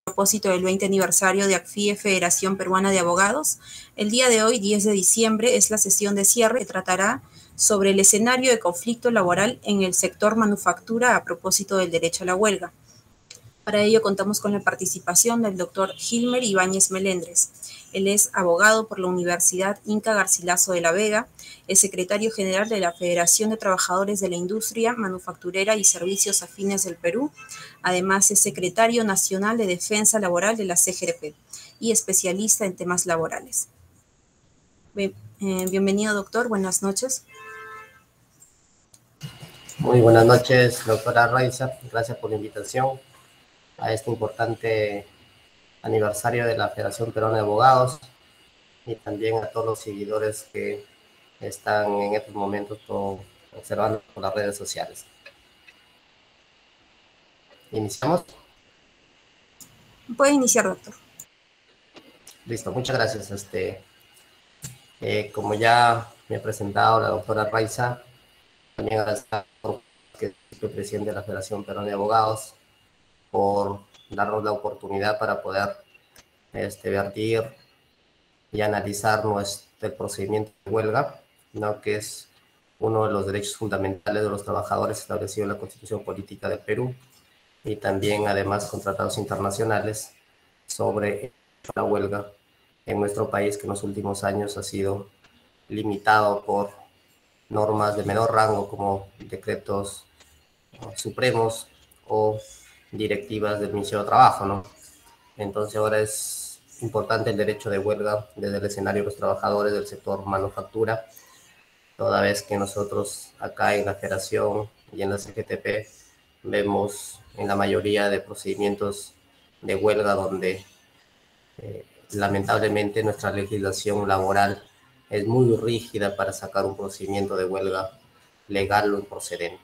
Propósito del 20 aniversario de ACFIE, Federación Peruana de Abogados. El día de hoy, 10 de diciembre, es la sesión de cierre que tratará sobre el escenario de conflicto laboral en el sector manufactura a propósito del derecho a la huelga. Para ello contamos con la participación del doctor Gilmer Ibáñez Melendres. Él es abogado por la Universidad Inca Garcilaso de la Vega, es secretario general de la Federación de Trabajadores de la Industria Manufacturera y Servicios Afines del Perú. Además, es secretario nacional de Defensa Laboral de la CGRP y especialista en temas laborales. Bienvenido, doctor. Buenas noches. Muy buenas noches, doctora Raiza. Gracias por la invitación a este importante aniversario de la Federación Peruana de Abogados y también a todos los seguidores que están en estos momentos observando por las redes sociales. ¿Iniciamos? Puede iniciar, doctor. Listo, muchas gracias. Como ya me ha presentado la doctora Raiza, también que soy presidente de la Federación Peruana de Abogados, por darnos la oportunidad para poder vertir y analizar el procedimiento de huelga, ¿no? Que es uno de los derechos fundamentales de los trabajadores establecido en la Constitución Política del Perú, y también además con tratados internacionales sobre la huelga en nuestro país, que en los últimos años ha sido limitado por normas de menor rango como decretos supremos o directivas del Ministerio de Trabajo, ¿no? Entonces ahora es importante el derecho de huelga desde el escenario de los trabajadores del sector manufactura, toda vez que nosotros acá en la Federación y en la CGTP vemos en la mayoría de procedimientos de huelga donde lamentablemente nuestra legislación laboral es muy rígida para sacar un procedimiento de huelga legal o improcedente.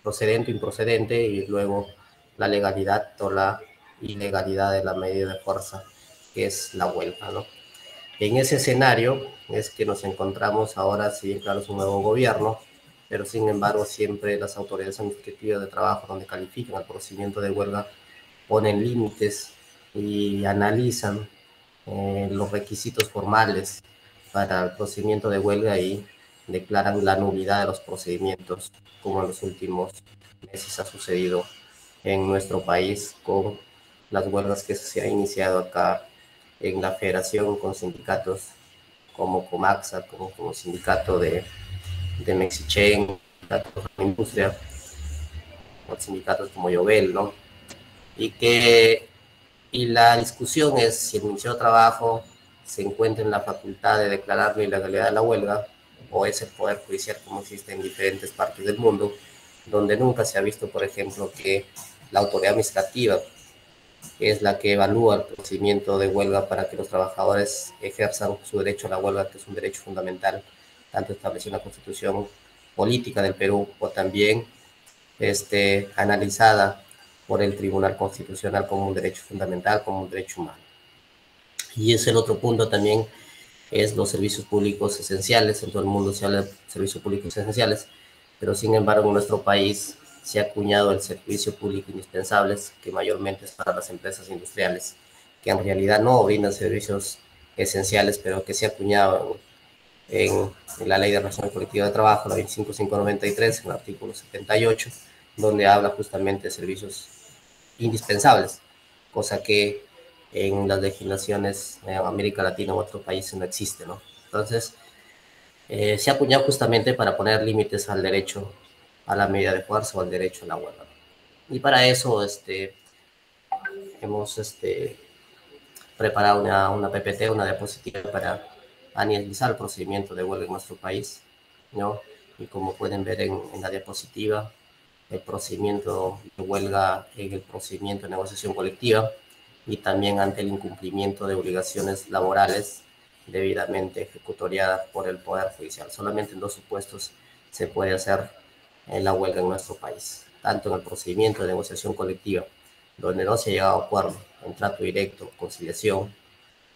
Procedente o improcedente, y luego la legalidad o la ilegalidad de la medida de fuerza, que es la huelga, ¿no? En ese escenario es que nos encontramos ahora. Sí, claro, es un nuevo gobierno, pero sin embargo siempre las autoridades administrativas de trabajo, donde califican el procedimiento de huelga, ponen límites y analizan los requisitos formales para el procedimiento de huelga y declaran la nulidad de los procedimientos, como en los últimos meses ha sucedido en nuestro país con las huelgas que se han iniciado acá en la Federación, con sindicatos como Comaxa, como sindicato de Mexichen, sindicatos de la industria, con sindicatos como Yobel, ¿no? Y la discusión es si el Ministerio de Trabajo se encuentra en la facultad de declarar la ilegalidad de la huelga, o es el Poder Judicial, como existe en diferentes partes del mundo, donde nunca se ha visto, por ejemplo, que la autoridad administrativa, que es la que evalúa el procedimiento de huelga para que los trabajadores ejerzan su derecho a la huelga, que es un derecho fundamental, tanto establecido en la Constitución Política del Perú, o también analizada por el Tribunal Constitucional como un derecho fundamental, como un derecho humano. Y es el otro punto también, es los servicios públicos esenciales. En todo el mundo se habla de servicios públicos esenciales, pero sin embargo en nuestro país se ha acuñado el servicio público indispensable, que mayormente es para las empresas industriales, que en realidad no brindan servicios esenciales, pero que se ha acuñado en la Ley de Relaciones Colectivas de Trabajo, la 25593, en el artículo 78, donde habla justamente de servicios indispensables, cosa que en las legislaciones en América Latina u otros países no existe, ¿no? Entonces, se ha acuñado justamente para poner límites al derecho a la medida de fuerza o al derecho a la huelga. Y para eso hemos preparado una PPT, una diapositiva, para analizar el procedimiento de huelga en nuestro país, ¿no? Y como pueden ver en la diapositiva, el procedimiento de huelga en el procedimiento de negociación colectiva, y también ante el incumplimiento de obligaciones laborales debidamente ejecutoriadas por el Poder Judicial. Solamente en dos supuestos se puede hacer la huelga en nuestro país, tanto en el procedimiento de negociación colectiva, donde no se ha llegado a acuerdo en trato directo, conciliación,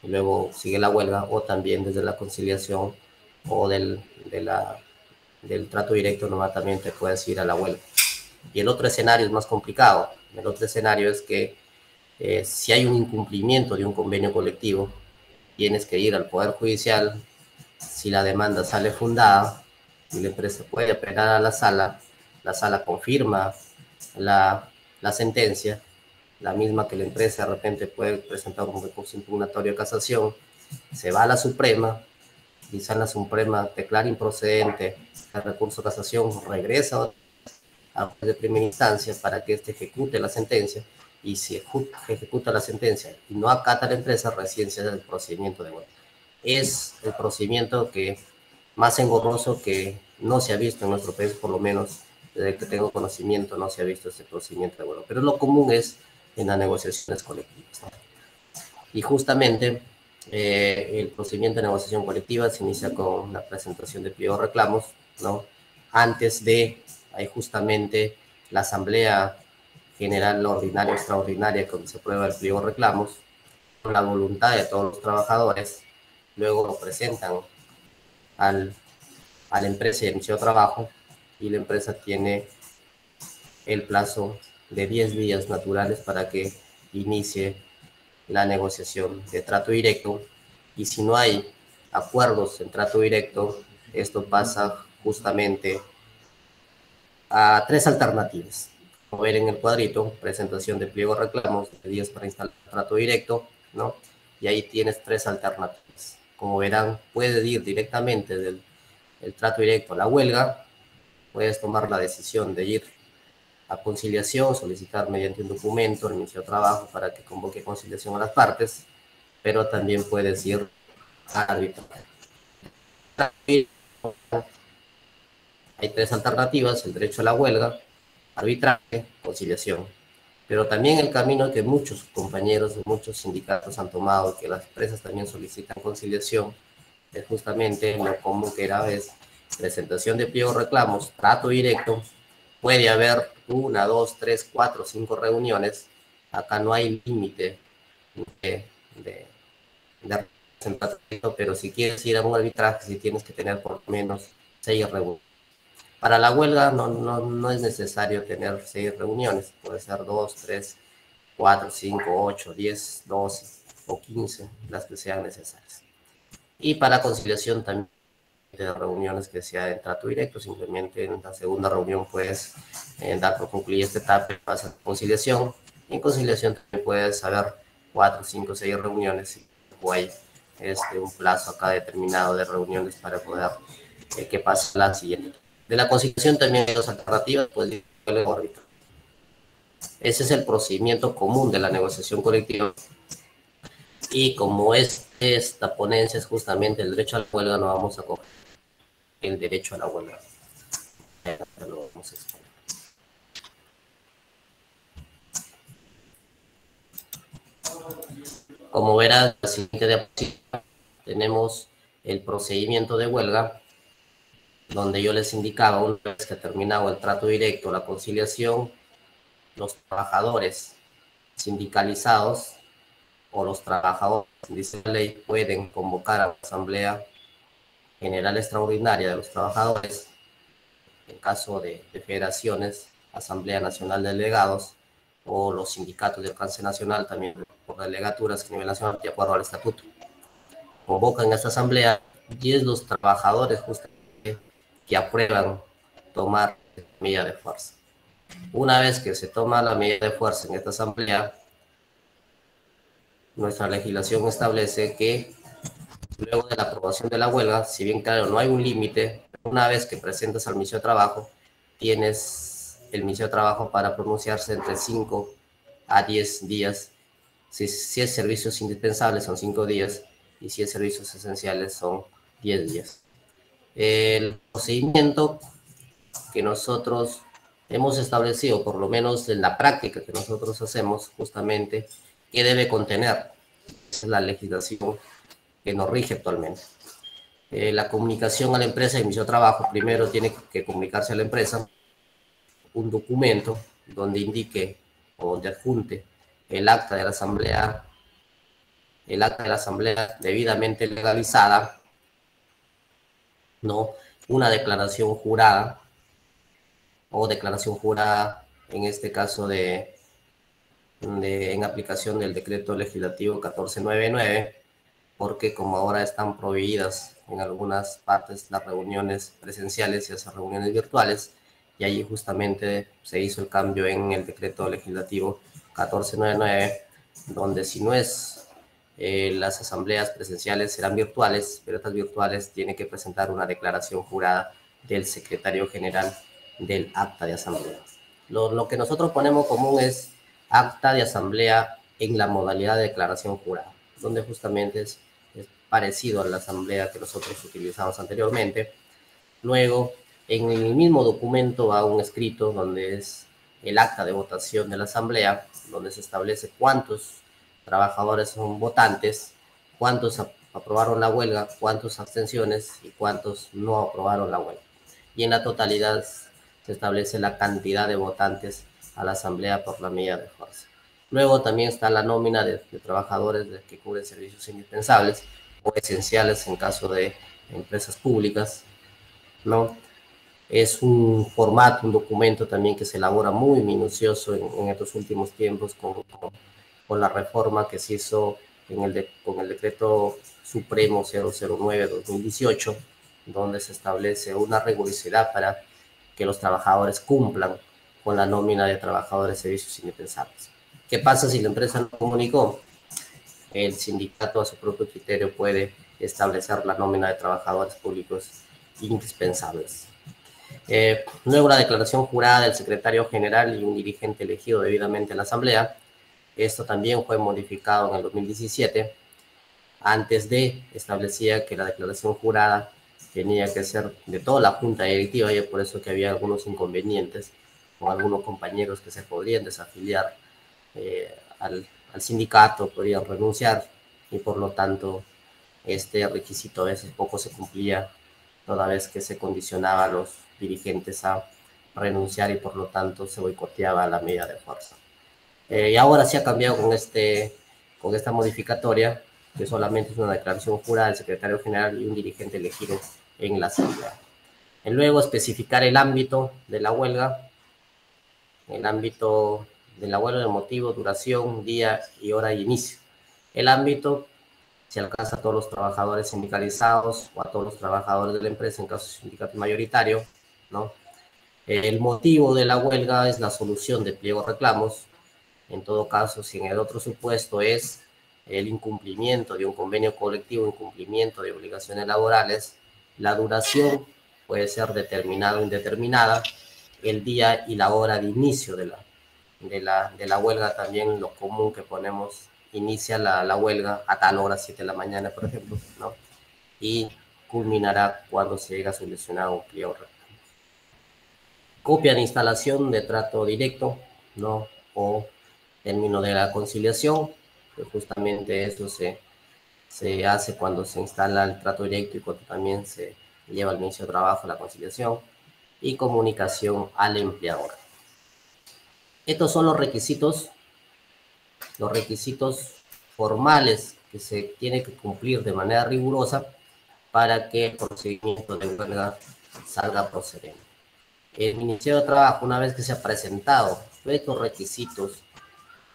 y luego sigue la huelga, o también desde la conciliación o del trato directo nomás también te puedes ir a la huelga. Y el otro escenario es más complicado. El otro escenario es que Si hay un incumplimiento de un convenio colectivo, tienes que ir al Poder Judicial. Si la demanda sale fundada y la empresa puede apelar a la sala confirma la sentencia, la misma que la empresa de repente puede presentar un recurso impugnatorio de casación, se va a la Suprema, quizá la Suprema declara improcedente el recurso de casación, regresa a juez de primera instancia para que éste ejecute la sentencia, y si ejecuta la sentencia y no acata la empresa, recién se da el procedimiento de vuelta. Es el procedimiento que más engorroso, que no se ha visto en nuestro país, por lo menos desde que tengo conocimiento no se ha visto este procedimiento de vuelta, pero lo común es en las negociaciones colectivas, ¿no? Y justamente el procedimiento de negociación colectiva se inicia con la presentación de pliego de reclamos, ¿no? Antes de, hay justamente la asamblea general ordinaria o extraordinaria, cuando se aprueba el pliego de reclamos, con la voluntad de todos los trabajadores, luego lo presentan a la empresa y al Ministerio de Trabajo, y la empresa tiene el plazo de 10 días naturales para que inicie la negociación de trato directo, y si no hay acuerdos en trato directo, esto pasa justamente a tres alternativas. Como ver en el cuadrito, presentación de pliego de reclamos, de días para instalar trato directo, ¿no? Y ahí tienes tres alternativas. Como verán, puedes ir directamente del trato directo a la huelga, puedes tomar la decisión de ir a conciliación, solicitar mediante un documento al Ministerio de Trabajo para que convoque conciliación a las partes, pero también puedes ir a arbitraje. Hay tres alternativas: el derecho a la huelga, arbitraje, conciliación. Pero también el camino que muchos compañeros de muchos sindicatos han tomado, que las empresas también solicitan conciliación, es justamente lo común que era, es presentación de pliego de reclamos, trato directo. Puede haber 1, 2, 3, 4, 5 reuniones. Acá no hay límite de representativo, pero si quieres ir a un arbitraje, si tienes que tener por lo menos 6 reuniones. Para la huelga no es necesario tener 6 reuniones, puede ser 2, 3, 4, 5, 8, 10, 12 o 15, las que sean necesarias. Y para conciliación también de reuniones que sea en trato directo, simplemente en la segunda reunión puedes dar por concluida esta etapa y pasar a conciliación. Y en conciliación también puedes haber 4, 5, 6 reuniones, o hay un plazo acá determinado de reuniones para poder que pase la siguiente. De la conciliación también hay dos alternativas, pues el árbitro. Ese es el procedimiento común de la negociación colectiva. Y como esta ponencia es justamente el derecho a la huelga, no vamos a coger el derecho a la huelga. Lo vamos a exponer. Como verán, en la siguiente diapositiva tenemos el procedimiento de huelga, donde yo les indicaba, una vez que ha terminado el trato directo, la conciliación, los trabajadores sindicalizados o los trabajadores, dice la ley, pueden convocar a la Asamblea General Extraordinaria de los Trabajadores, en caso de federaciones, Asamblea Nacional de Delegados, o los sindicatos de alcance nacional, también por delegaturas a nivel nacional, de acuerdo al estatuto. Convocan a esta asamblea y es los trabajadores justamente que aprueban tomar medida de fuerza. Una vez que se toma la medida de fuerza en esta asamblea, nuestra legislación establece que luego de la aprobación de la huelga, si bien claro no hay un límite, una vez que presentas al Ministerio de Trabajo, tienes el Ministerio de Trabajo para pronunciarse entre 5 a 10 días. Si es servicios indispensables son 5 días, y si es servicios esenciales son 10 días. El procedimiento que nosotros hemos establecido, por lo menos en la práctica que nosotros hacemos, justamente, ¿qué debe contener? Es la legislación que nos rige actualmente. La comunicación a la empresa de inicio de trabajo, primero tiene que comunicarse a la empresa un documento donde indique o donde adjunte el acta de la asamblea, debidamente legalizada, ¿no? Una declaración jurada, o declaración jurada, en este caso de en aplicación del decreto legislativo 1499, porque como ahora están prohibidas en algunas partes las reuniones presenciales y esas reuniones virtuales, y allí justamente se hizo el cambio en el decreto legislativo 1499, donde si no es las asambleas presenciales serán virtuales, pero estas virtuales tienen que presentar una declaración jurada del secretario general del acta de asamblea. Lo que nosotros ponemos común es acta de asamblea en la modalidad de declaración jurada, donde justamente es parecido a la asamblea que nosotros utilizamos anteriormente. Luego, en el mismo documento va un escrito donde es el acta de votación de la asamblea, donde se establece cuántos trabajadores son votantes, cuántos aprobaron la huelga, cuántas abstenciones y cuántos no aprobaron la huelga. Y en la totalidad se establece la cantidad de votantes a la asamblea por la medida de fuerza. Luego también está la nómina de trabajadores que cubren servicios indispensables o esenciales en caso de empresas públicas, ¿no? Es un formato, un documento también que se elabora muy minucioso en estos últimos tiempos con la reforma que se hizo con el decreto supremo 009-2018, donde se establece una rigurosidad para que los trabajadores cumplan con la nómina de trabajadores de servicios indispensables. ¿Qué pasa si la empresa no comunicó? El sindicato a su propio criterio puede establecer la nómina de trabajadores públicos indispensables. Luego la declaración jurada del secretario general y un dirigente elegido debidamente en la asamblea. Esto también fue modificado en el 2017. Antes de establecía que la declaración jurada tenía que ser de toda la junta directiva, y es por eso que había algunos inconvenientes con algunos compañeros que se podrían desafiliar al sindicato, podrían renunciar, y por lo tanto este requisito a veces poco se cumplía, toda vez que se condicionaba a los dirigentes a renunciar y por lo tanto se boicoteaba la medida de fuerza. Y ahora sí ha cambiado con esta modificatoria, que solamente es una declaración jurada del secretario general y un dirigente elegido en la asamblea. Y luego especificar el ámbito de la huelga, de motivo, duración, día y hora de inicio. El ámbito se alcanza a todos los trabajadores sindicalizados o a todos los trabajadores de la empresa en caso de sindicato mayoritario, ¿no? El motivo de la huelga es la solución de pliegos reclamos. En todo caso, si en el otro supuesto es el incumplimiento de un convenio colectivo, incumplimiento de obligaciones laborales, la duración puede ser determinada o indeterminada, el día y la hora de inicio de la huelga también, lo común que ponemos, inicia la huelga a tal hora, 7 de la mañana, por ejemplo, ¿no? Y culminará cuando se llega a solucionar un pliego. Copia de instalación de trato directo, ¿no? O término de la conciliación, que justamente eso se hace cuando se instala el trato directo y cuando también se lleva al inicio de trabajo la conciliación, y comunicación al empleador. Estos son los requisitos formales que se tiene que cumplir de manera rigurosa para que el procedimiento de huelga salga procedente. El Ministerio de Trabajo, una vez que se ha presentado estos requisitos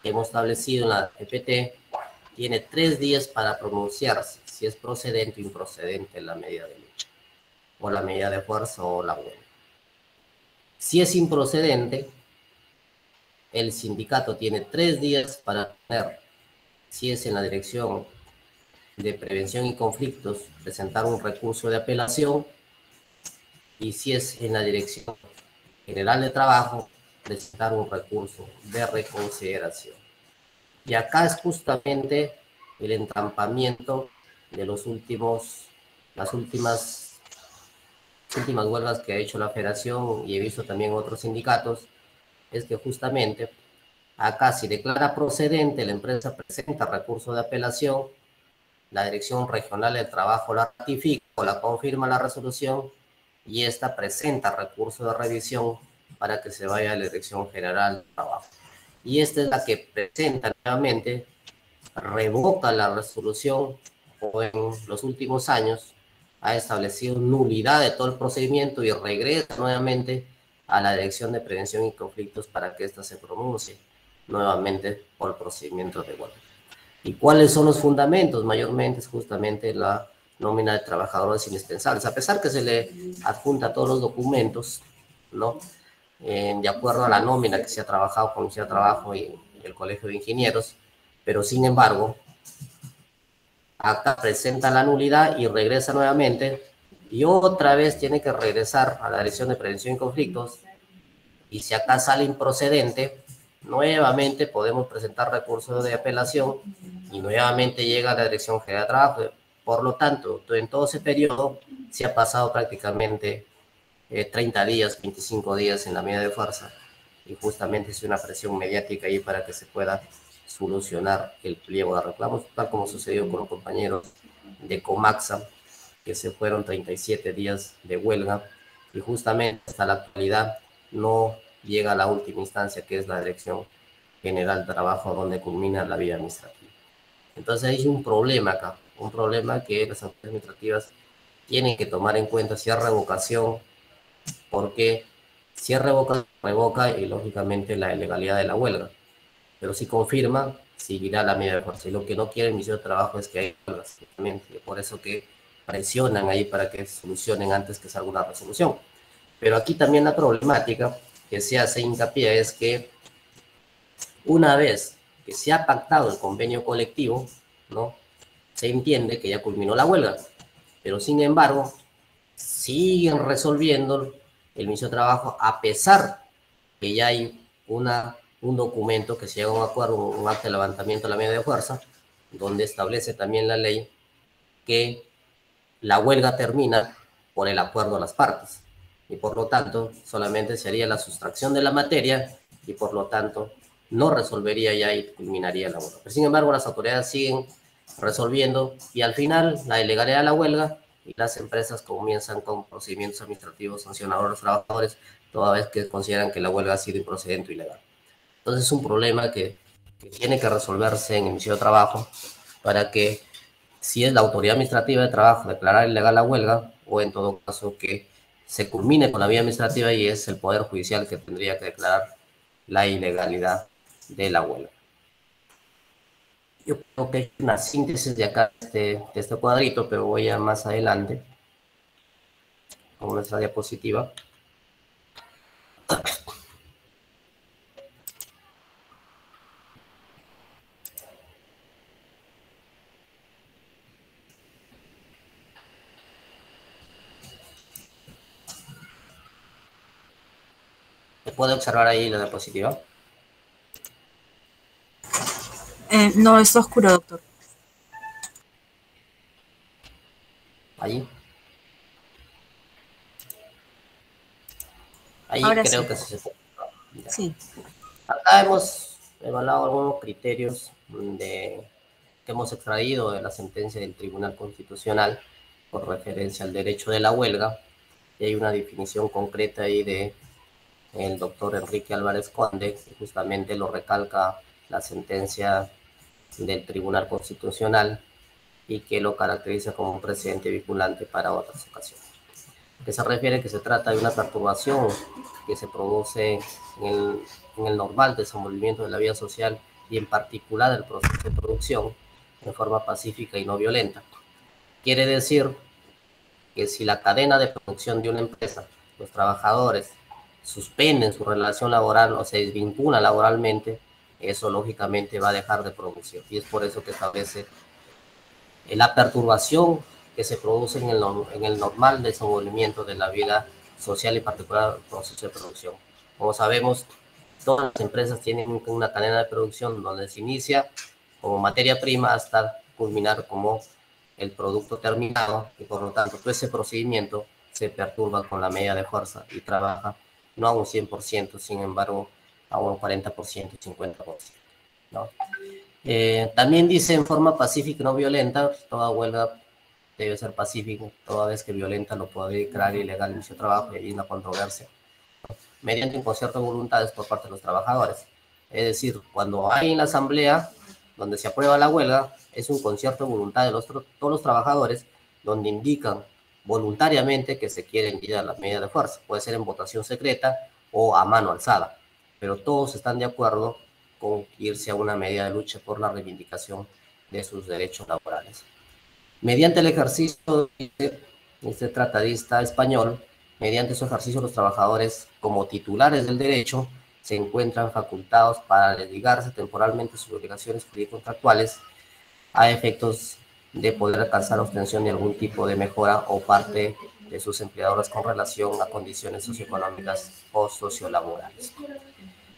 que hemos establecido en la EPT, tiene 3 días para pronunciarse si es procedente o improcedente la medida de lucha, o la medida de fuerza o la huelga. Si es improcedente, el sindicato tiene 3 días para poner, si es en la Dirección de Prevención y Conflictos, presentar un recurso de apelación, y si es en la Dirección General de Trabajo, presentar un recurso de reconsideración. Y acá es justamente el entrampamiento de las últimas huelgas que ha hecho la Federación, y he visto también otros sindicatos, es que justamente acá, si declara procedente, la empresa presenta recurso de apelación, la Dirección Regional del Trabajo la ratifica o la confirma la resolución, y esta presenta recurso de revisión para que se vaya a la Dirección General del Trabajo. Y esta es la que presenta nuevamente, revoca la resolución, o en los últimos años ha establecido nulidad de todo el procedimiento y regresa nuevamente a la Dirección de Prevención y Conflictos para que ésta se pronuncie. nuevamente por el procedimiento de huelga. ¿Y cuáles son los fundamentos? Mayormente es justamente la nómina de trabajadores indispensables. A pesar que se le adjunta todos los documentos, ¿no? De acuerdo a la nómina que se ha trabajado con el Ministerio de Trabajo y el Colegio de Ingenieros, pero sin embargo, acá presenta la nulidad y regresa nuevamente, y otra vez tiene que regresar a la Dirección de Prevención y Conflictos, y si acá sale improcedente, nuevamente podemos presentar recursos de apelación y nuevamente llega a la Dirección General de Trabajo. Por lo tanto, en todo ese periodo se ha pasado prácticamente 30 días, 25 días en la medida de fuerza, y justamente es una presión mediática ahí para que se pueda solucionar el pliego de reclamos, tal como sucedió con los compañeros de Comaxa, que se fueron 37 días de huelga, y justamente hasta la actualidad no llega a la última instancia, que es la Dirección General de Trabajo, donde culmina la vía administrativa. Entonces hay un problema acá, un problema que las autoridades administrativas tienen que tomar en cuenta si hay revocación, porque si es revoca y lógicamente la ilegalidad de la huelga, pero si confirma, seguirá la medida de fuerza. Y lo que no quiere el Ministerio de Trabajo es que haya huelgas, por eso que presionan ahí para que solucionen antes que salga una resolución. Pero aquí también la problemática que se hace hincapié es que una vez que se ha pactado el convenio colectivo, ¿no? Se entiende que ya culminó la huelga, pero sin embargo siguen resolviendo el Ministerio de Trabajo, a pesar que ya hay un documento que se llega a un acuerdo, un acta de levantamiento de la medida de fuerza, donde establece también la ley que la huelga termina por el acuerdo de las partes, y por lo tanto solamente sería la sustracción de la materia, y por lo tanto no resolvería ya y culminaría la huelga. Pero sin embargo las autoridades siguen resolviendo, y al final la ilegalidad de la huelga, y las empresas comienzan con procedimientos administrativos sancionadores a los trabajadores, toda vez que consideran que la huelga ha sido improcedente o ilegal. Entonces es un problema que tiene que resolverse en el Ministerio de Trabajo, para que, si es la autoridad administrativa de trabajo, declarar ilegal la huelga, o en todo caso que se culmine con la vía administrativa y es el Poder Judicial que tendría que declarar la ilegalidad de la huelga. Yo creo que hay una síntesis de acá, de este cuadrito, pero voy a más adelante con nuestra diapositiva. ¿Se puede observar ahí la diapositiva? No, está oscuro, doctor. Ahí. Ahí Ahora creo sí. que se puede. Sí. Acá hemos evaluado algunos criterios que hemos extraído de la sentencia del Tribunal Constitucional por referencia al derecho de la huelga, y hay una definición concreta ahí de el doctor Enrique Álvarez Conde, que justamente lo recalca la sentencia del Tribunal Constitucional y que lo caracteriza como un precedente vinculante para otras ocasiones. Que se refiere que se trata de una perturbación que se produce en el normal desenvolvimiento de la vida social, y en particular el proceso de producción, de forma pacífica y no violenta. Quiere decir que si la cadena de producción de una empresa, los trabajadores suspenden su relación laboral o se desvinculan laboralmente, eso lógicamente va a dejar de producir, y es por eso que establece la perturbación que se produce en el normal desenvolvimiento de la vida social y particular el proceso de producción. Como sabemos, todas las empresas tienen una cadena de producción donde se inicia como materia prima hasta culminar como el producto terminado, y por lo tanto todo ese procedimiento se perturba con la medida de fuerza y trabaja no a un 100%, sin embargo a un 40% y 50%, ¿no? También dice en forma pacífica y no violenta, toda huelga debe ser pacífica, toda vez que violenta lo puede declarar ilegal el Ministerio de Trabajo, y hay una controversia, mediante un concierto de voluntades por parte de los trabajadores. Es decir, cuando hay en la asamblea donde se aprueba la huelga, es un concierto de voluntad de todos los trabajadores, donde indican voluntariamente que se quieren ir a la medida de fuerza. Puede ser en votación secreta o a mano alzada, pero todos están de acuerdo con irse a una medida de lucha por la reivindicación de sus derechos laborales. Mediante el ejercicio de este tratadista español, mediante su ejercicio los trabajadores como titulares del derecho se encuentran facultados para desligarse temporalmente sus obligaciones jurídico-contractuales a efectos de poder alcanzar la obtención de algún tipo de mejora o parte de sus empleadores con relación a condiciones socioeconómicas o sociolaborales.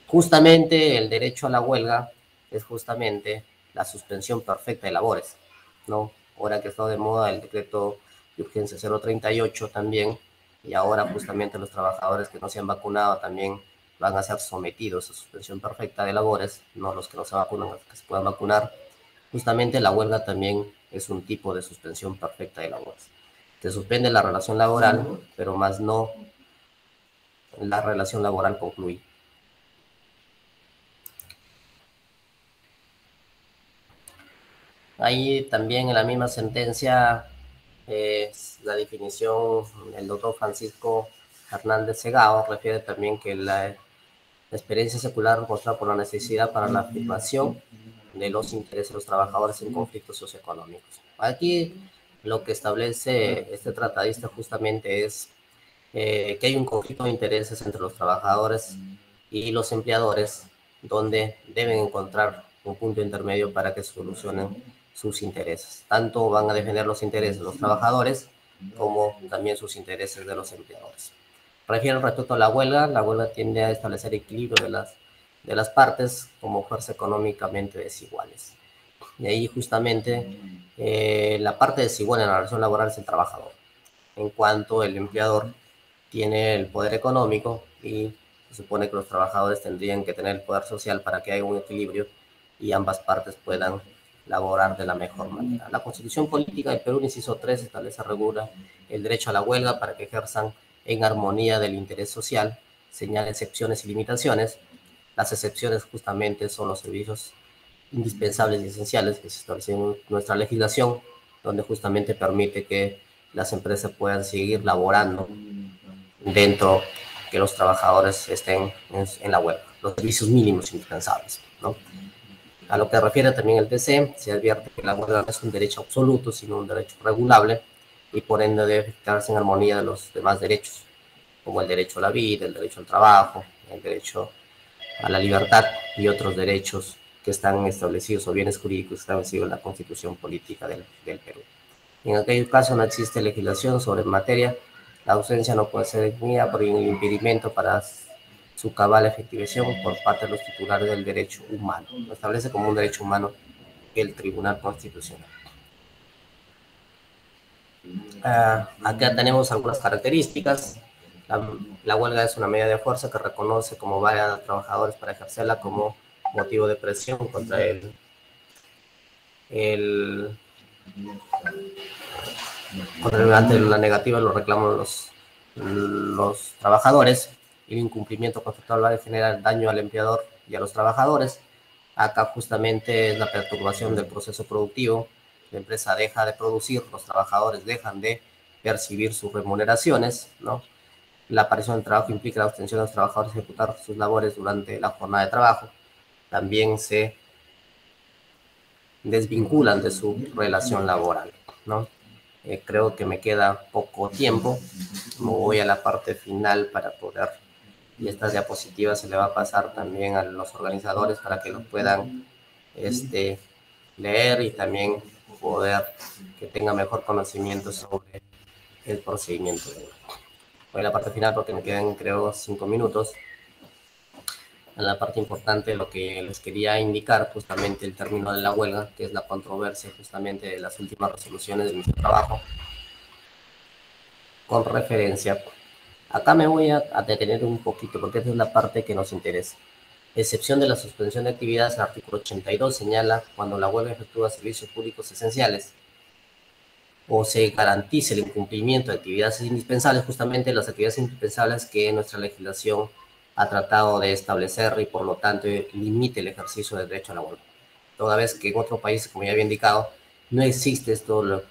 Justamente el derecho a la huelga es justamente la suspensión perfecta de labores, ¿no? Ahora que está de moda el decreto de urgencia 038 también, y ahora justamente los trabajadores que no se han vacunado también van a ser sometidos a suspensión perfecta de labores, no los que no se vacunan, los que se puedan vacunar. Justamente la huelga también es un tipo de suspensión perfecta de labores. Se suspende la relación laboral, pero más no la relación laboral concluye. Ahí también en la misma sentencia, la definición, el doctor Francisco Hernández Segao refiere también que la experiencia secular mostrada por la necesidad para la afirmación de los intereses de los trabajadores en conflictos socioeconómicos. Aquí lo que establece este tratadista justamente es que hay un conflicto de intereses entre los trabajadores y los empleadores, donde deben encontrar un punto intermedio para que solucionen sus intereses. Tanto van a defender los intereses de los trabajadores como también sus intereses de los empleadores. Refiere respecto a la huelga tiende a establecer equilibrio de las partes como fuerza económicamente desiguales. Y ahí justamente la parte desigual en la relación laboral es el trabajador, en cuanto el empleador tiene el poder económico y se supone que los trabajadores tendrían que tener el poder social para que haya un equilibrio y ambas partes puedan laborar de la mejor manera. La Constitución Política del Perú, inciso 3, establece, regula el derecho a la huelga para que ejerzan en armonía del interés social, señala excepciones y limitaciones. Las excepciones justamente son los servicios indispensables y esenciales que se establecen en nuestra legislación, donde justamente permite que las empresas puedan seguir laborando dentro que los trabajadores estén en la huelga, los servicios mínimos indispensables, ¿no? A lo que refiere también el TC, se advierte que la huelga no es un derecho absoluto, sino un derecho regulable y por ende debe estarse en armonía de los demás derechos, como el derecho a la vida, el derecho al trabajo, el derecho a la libertad y otros derechos que están establecidos o bienes jurídicos establecidos en la Constitución Política del Perú. En aquel caso no existe legislación sobre materia, la ausencia no puede ser definida por el impedimento para su cabal efectivación por parte de los titulares del derecho humano. Lo establece como un derecho humano el Tribunal Constitucional. Acá tenemos algunas características. La huelga es una medida de fuerza que reconoce como vaya a los trabajadores para ejercerla como motivo de presión contra ante la negativa los reclamos los trabajadores y el incumplimiento contractual genera daño al empleador y a los trabajadores. Acá justamente es la perturbación del proceso productivo, la empresa deja de producir, los trabajadores dejan de percibir sus remuneraciones, ¿no? La aparición del trabajo implica la abstención de los trabajadores de ejecutar sus labores durante la jornada de trabajo. También se desvinculan de su relación laboral, ¿no? Creo que me queda poco tiempo. Me voy a la parte final para poder, y estas diapositivas se le va a pasar también a los organizadores para que los puedan leer y también poder que tengan mejor conocimiento sobre el procedimiento. Voy a la parte final porque me quedan, creo, 5 minutos. En la parte importante, lo que les quería indicar, justamente el término de la huelga, que es la controversia justamente de las últimas resoluciones del mismo trabajo. Con referencia, acá me voy a detener un poquito porque esta es la parte que nos interesa. Excepción de la suspensión de actividades, el artículo 82 señala cuando la huelga efectúa servicios públicos esenciales o se garantice el incumplimiento de actividades indispensables, justamente las actividades indispensables que nuestra legislación ha tratado de establecer y por lo tanto limite el ejercicio del derecho a la huelga. Toda vez que en otros países, como ya había indicado, no existe esto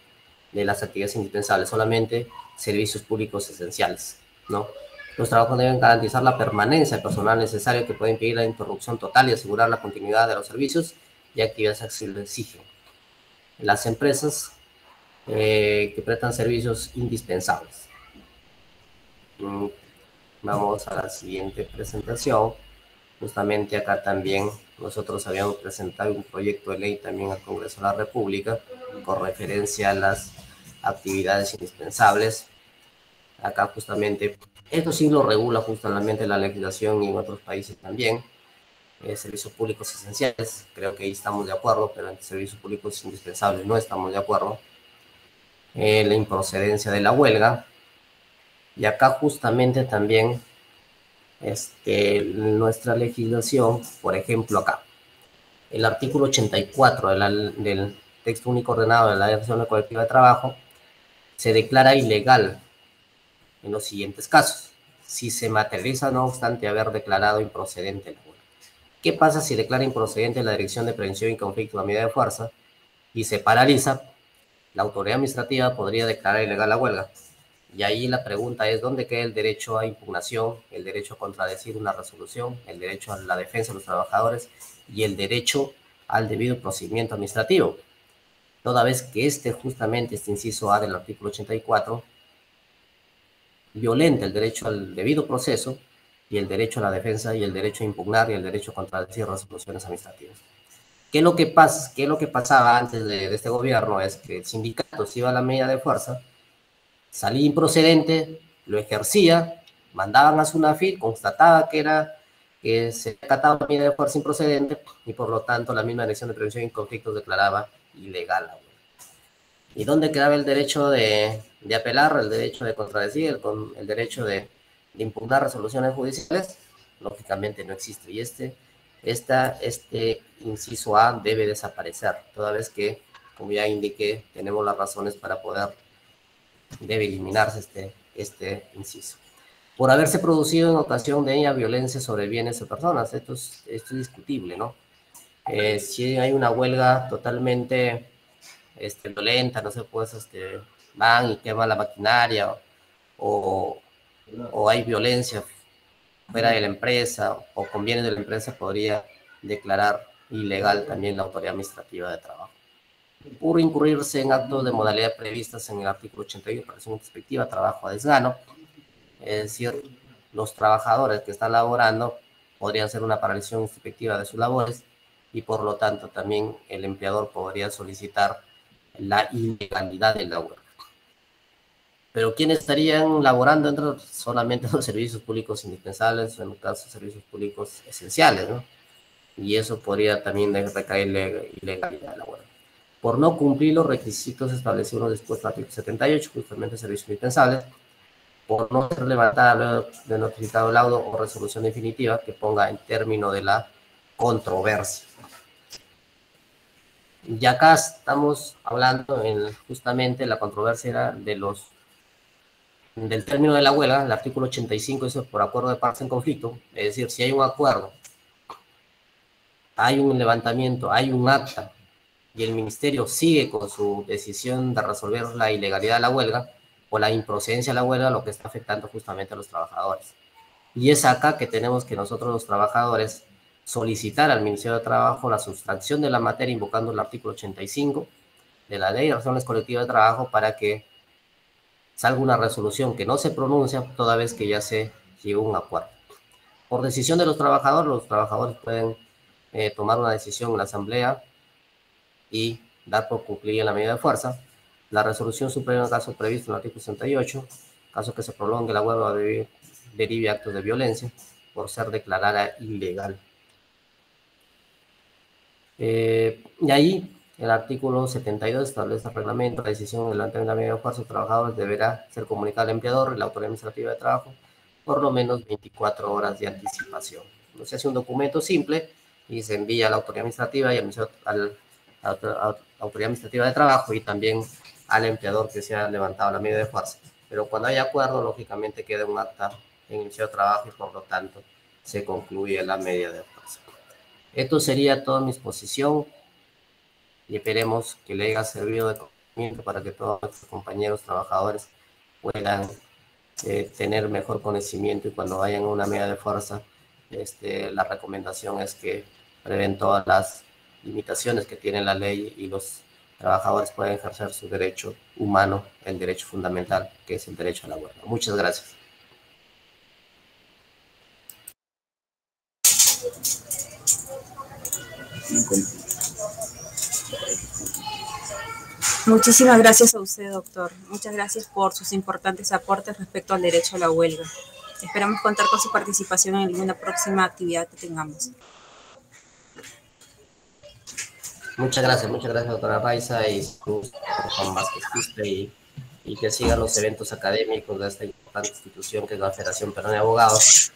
de las actividades indispensables, solamente servicios públicos esenciales, ¿no? Los trabajos deben garantizar la permanencia del personal necesario que puede impedir la interrupción total y asegurar la continuidad de los servicios y actividades que se lo exigen. Las empresas que prestan servicios indispensables. Vamos a la siguiente presentación. Justamente acá también nosotros habíamos presentado un proyecto de ley también al Congreso de la República con referencia a las actividades indispensables. Acá justamente, esto sí lo regula justamente la legislación y en otros países también. Servicios públicos esenciales, creo que ahí estamos de acuerdo, pero en servicios públicos indispensables no estamos de acuerdo. La improcedencia de la huelga. Y acá justamente también nuestra legislación, por ejemplo acá, el artículo 84 del texto único ordenado de la Ley Nacional Colectiva de Trabajo, se declara ilegal en los siguientes casos, si se materializa no obstante haber declarado improcedente la huelga. ¿Qué pasa si declara improcedente la Dirección de Prevención y Conflicto de la Medida de Fuerza y se paraliza? La autoridad administrativa podría declarar ilegal la huelga. Y ahí la pregunta es, ¿dónde queda el derecho a impugnación, el derecho a contradecir una resolución, el derecho a la defensa de los trabajadores y el derecho al debido procedimiento administrativo? Toda vez que justamente este inciso A del artículo 84 violenta el derecho al debido proceso y el derecho a la defensa y el derecho a impugnar y el derecho a contradecir resoluciones administrativas. ¿Qué es lo que pasaba antes de este gobierno? Es que el sindicato se iba a la medida de fuerza, salía improcedente, lo ejercía, mandaban a SUNAFIL, constataba que se acataba la medida de fuerza improcedente y por lo tanto la misma Dirección de Prevención y Conflictos declaraba ilegal la huelga. ¿Y dónde quedaba el derecho de apelar, el derecho de contradecir, el derecho de impugnar resoluciones judiciales? Lógicamente no existe. Y este inciso A debe desaparecer, toda vez que, como ya indiqué, tenemos las razones para poder, debe eliminarse este inciso. Por haberse producido en ocasión de ella violencia sobre bienes o personas. Esto es discutible, ¿no? Si hay una huelga totalmente violenta, no sé, pues van y queman la maquinaria o hay violencia fuera de la empresa o con bienes de la empresa, podría declarar ilegal también la autoridad administrativa de trabajo. Por incurrirse en actos de modalidad previstas en el artículo 81, operación inspectiva, trabajo a desgano, es decir, los trabajadores que están laborando podrían hacer una paralización inspectiva de sus labores y por lo tanto también el empleador podría solicitar la ilegalidad de la huelga. Pero ¿quiénes estarían laborando dentro? Solamente los servicios públicos indispensables, en el caso de servicios públicos esenciales, ¿no? Y eso podría también recaer ilegalidad de la huelga. Por no cumplir los requisitos establecidos después del artículo 78, justamente servicios indispensables, por no ser levantada de notificado laudo o resolución definitiva que ponga en término de la controversia. Y acá estamos hablando justamente la controversia era del término de la huelga. El artículo 85 es por acuerdo de partes en conflicto, es decir, si hay un acuerdo, hay un levantamiento, hay un acta y el ministerio sigue con su decisión de resolver la ilegalidad de la huelga o la improcedencia de la huelga, lo que está afectando justamente a los trabajadores. Y es acá que tenemos que nosotros los trabajadores solicitar al Ministerio de Trabajo la sustracción de la materia invocando el artículo 85 de la Ley de Relaciones Colectivas de Trabajo para que salga una resolución que no se pronuncia toda vez que ya se llegó a un acuerdo. Por decisión de los trabajadores pueden tomar una decisión en la asamblea y dar por concluida la medida de fuerza. La resolución suprema en el caso previsto en el artículo 68, caso que se prolongue la huelga derive actos de violencia por ser declarada ilegal. Y ahí el artículo 72 establece el reglamento, la decisión de levantar la medida de fuerza de trabajadores deberá ser comunicada al empleador y la autoridad administrativa de trabajo por lo menos 24 horas de anticipación. No se hace un documento simple y se envía a la autoridad administrativa y a la autoridad administrativa de trabajo y también al empleador que se ha levantado la medida de fuerza. Pero cuando hay acuerdo, lógicamente queda un acta en el Ministerio de Trabajo y por lo tanto se concluye la medida de fuerza. Esto sería toda mi exposición y esperemos que le haya servido de conocimiento para que todos nuestros compañeros trabajadores puedan tener mejor conocimiento, y cuando vayan a una medida de fuerza, la recomendación es que prevén todas las limitaciones que tiene la ley y los trabajadores pueden ejercer su derecho humano, el derecho fundamental, que es el derecho a la huelga. Muchas gracias. Muchísimas gracias a usted, doctor. Muchas gracias por sus importantes aportes respecto al derecho a la huelga. Esperamos contar con su participación en alguna próxima actividad que tengamos. Muchas gracias, doctora Raiza, y Juan Vázquez Quispe, y que sigan los eventos académicos de esta importante institución que es la Federación Peruana de Abogados,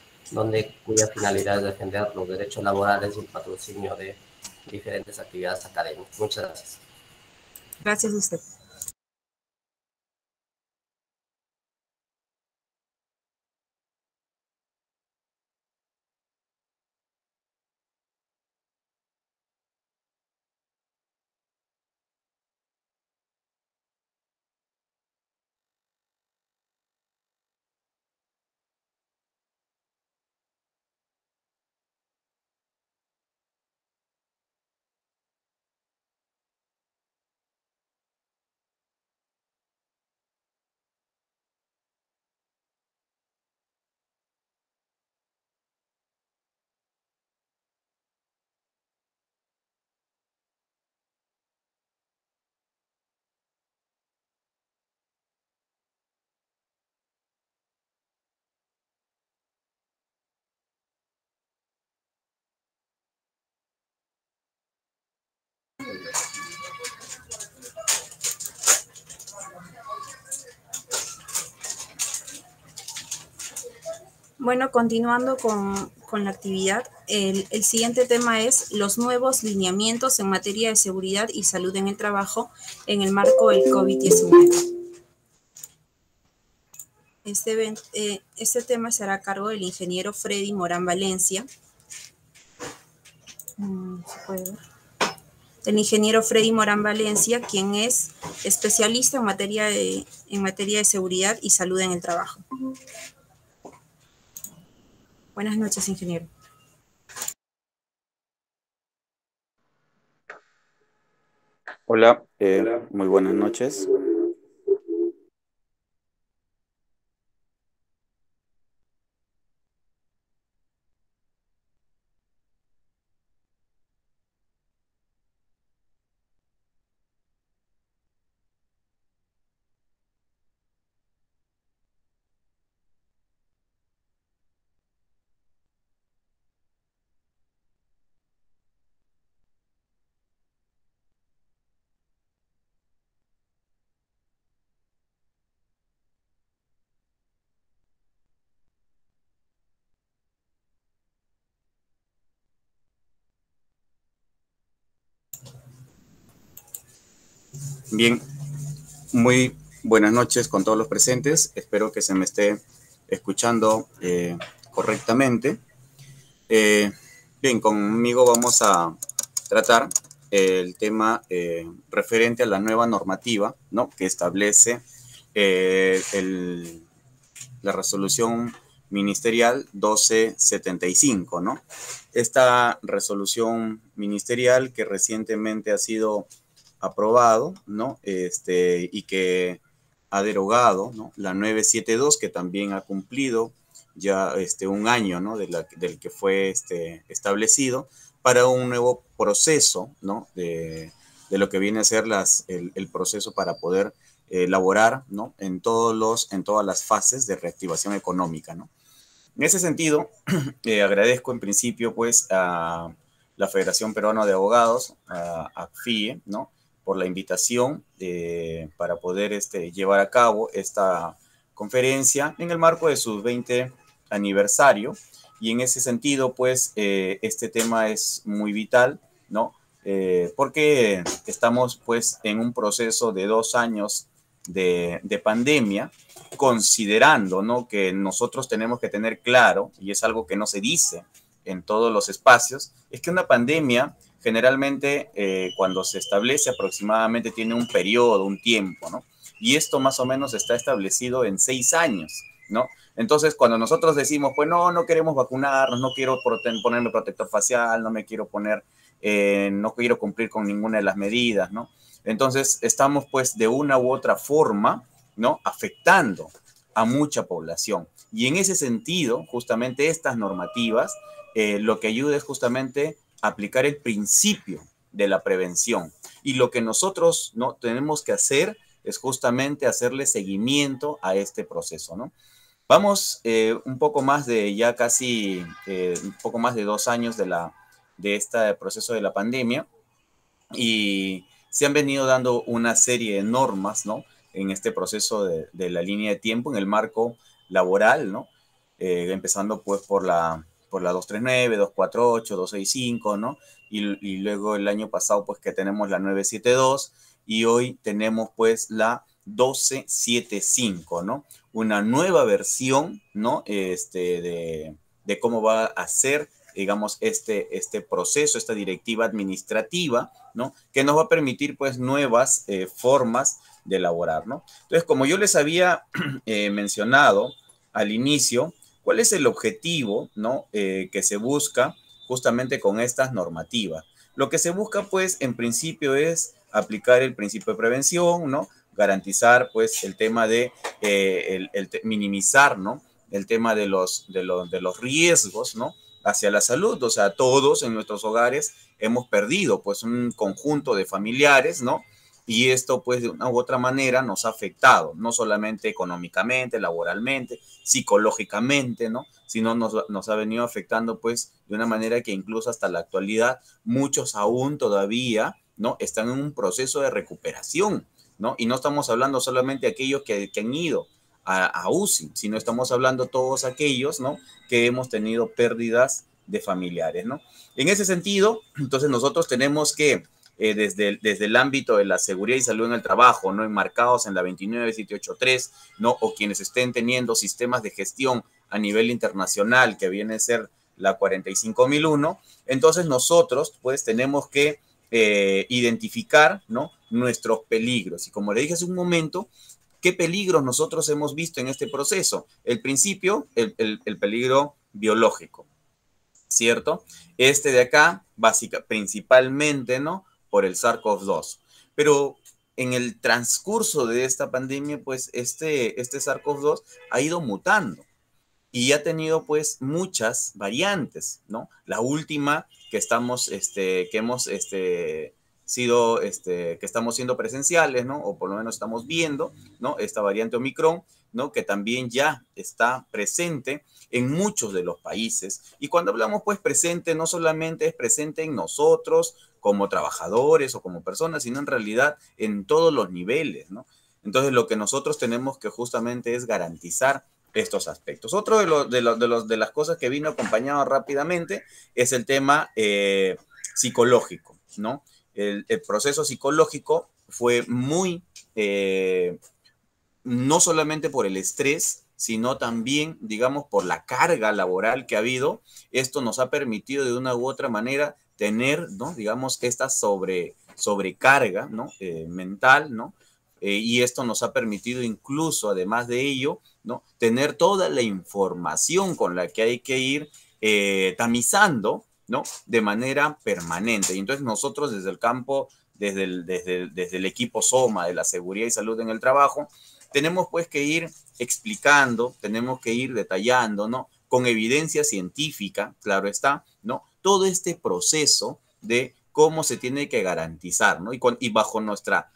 cuya finalidad es defender los derechos laborales y el patrocinio de diferentes actividades académicas. Muchas gracias. Gracias a usted. Bueno, continuando con la actividad, el siguiente tema es los nuevos lineamientos en materia de seguridad y salud en el trabajo en el marco del COVID-19. Este tema será a cargo del ingeniero Freddy Morán Valencia. ¿Se puede ver? El ingeniero Freddy Morán Valencia, quien es especialista en materia de seguridad y salud en el trabajo. Buenas noches, ingeniero. Hola, muy buenas noches. Bien, muy buenas noches con todos los presentes. Espero que se me esté escuchando correctamente. Bien, conmigo vamos a tratar el tema referente a la nueva normativa, ¿no?, que establece la resolución ministerial 1275, ¿no? Esta resolución ministerial que recientemente ha sido aprobado, ¿no?, y que ha derogado, ¿no?, la 972, que también ha cumplido ya un año, ¿no?, del que fue establecido, para un nuevo proceso, ¿no?, de lo que viene a ser el proceso para poder laborar, ¿no?, en todas las fases de reactivación económica, ¿no? En ese sentido, agradezco en principio, pues, a la Federación Peruana de Abogados, a ACFIE, ¿no?, por la invitación para poder llevar a cabo esta conferencia en el marco de su 20 aniversario. Y en ese sentido, pues, este tema es muy vital, ¿no? Porque estamos, pues, en un proceso de 2 años de pandemia, considerando, ¿no?, que nosotros tenemos que tener claro, y es algo que no se dice en todos los espacios, es que una pandemia generalmente cuando se establece aproximadamente tiene un periodo, un tiempo, ¿no? Y esto más o menos está establecido en 6 años. ¿no? Entonces, cuando nosotros decimos, pues no queremos vacunarnos, no quiero ponerme protector facial, no me quiero poner, no quiero cumplir con ninguna de las medidas, ¿no? Entonces, estamos pues de una u otra forma, ¿no? Afectando a mucha población. Y en ese sentido, justamente estas normativas, lo que ayuda es justamente aplicar el principio de la prevención. Y lo que nosotros, ¿no?, tenemos que hacer es justamente hacerle seguimiento a este proceso, ¿no? Vamos un poco más de ya casi, un poco más de 2 años de este proceso de la pandemia, y se han venido dando una serie de normas, ¿no?, en este proceso de la línea de tiempo, en el marco laboral, ¿no? Empezando pues por la 239, 248, 265, ¿no? Y luego el año pasado pues que tenemos la 972 y hoy tenemos pues la 1275, ¿no? Una nueva versión, ¿no? De cómo va a ser, digamos, este proceso, esta directiva administrativa, ¿no? Que nos va a permitir, pues, nuevas formas de elaborar, ¿no? Entonces, como yo les había mencionado al inicio, ¿cuál es el objetivo, ¿no?, que se busca justamente con estas normativas? Lo que se busca, pues, en principio es aplicar el principio de prevención, ¿no? Garantizar, pues, el tema de minimizar, ¿no?, el tema de los riesgos, ¿no?, hacia la salud. O sea, todos en nuestros hogares hemos perdido, pues, un conjunto de familiares, ¿no? Y esto, pues, de una u otra manera nos ha afectado, no solamente económicamente, laboralmente, psicológicamente, ¿no? Sino nos ha venido afectando, pues, de una manera que incluso hasta la actualidad muchos aún todavía, ¿no?, están en un proceso de recuperación, ¿no? Y no estamos hablando solamente de aquellos que han ido a UCI, sino estamos hablando todos aquellos, ¿no?, que hemos tenido pérdidas de familiares, ¿no? En ese sentido, entonces nosotros tenemos que, desde el ámbito de la seguridad y salud en el trabajo, ¿no?, enmarcados en la 29783, ¿no?, o quienes estén teniendo sistemas de gestión a nivel internacional, que viene a ser la 45001, entonces nosotros, pues, tenemos que identificar, ¿no?, nuestros peligros. Y como le dije hace un momento, ¿qué peligros nosotros hemos visto en este proceso? El principio, el peligro biológico, ¿cierto? Este de acá, principalmente, ¿no?, por el SARS-CoV-2. Pero en el transcurso de esta pandemia, pues, este SARS-CoV-2 ha ido mutando y ha tenido, pues, muchas variantes, ¿no? La última que estamos, que hemos sido, que estamos siendo presenciales, ¿no?, o por lo menos estamos viendo, ¿no?, esta variante Omicron, ¿no?, que también ya está presente en muchos de los países. Y cuando hablamos, pues, presente, no solamente es presente en nosotros como trabajadores o como personas, sino en realidad en todos los niveles, ¿no? Entonces, lo que nosotros tenemos que justamente es garantizar estos aspectos. Otro de las cosas que vino acompañado rápidamente es el tema psicológico, ¿no? El proceso psicológico fue muy, no solamente por el estrés, sino también, digamos, por la carga laboral que ha habido. Esto nos ha permitido de una u otra manera tener, ¿no?, digamos, esta sobrecarga, ¿no?, mental, ¿no? Y esto nos ha permitido incluso, además de ello, ¿no?, tener toda la información con la que hay que ir tamizando, ¿no?, de manera permanente. Y entonces nosotros desde el campo, desde el equipo SOMA de la seguridad y salud en el trabajo, tenemos pues que ir explicando, tenemos que ir detallando, ¿no?, con evidencia científica, claro está, ¿no?, todo este proceso de cómo se tiene que garantizar, ¿no? Y bajo nuestra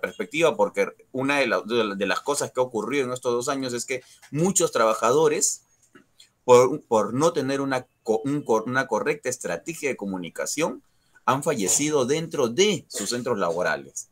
perspectiva, porque una de las cosas que ha ocurrido en estos 2 años es que muchos trabajadores, por no tener una correcta estrategia de comunicación, han fallecido dentro de sus centros laborales.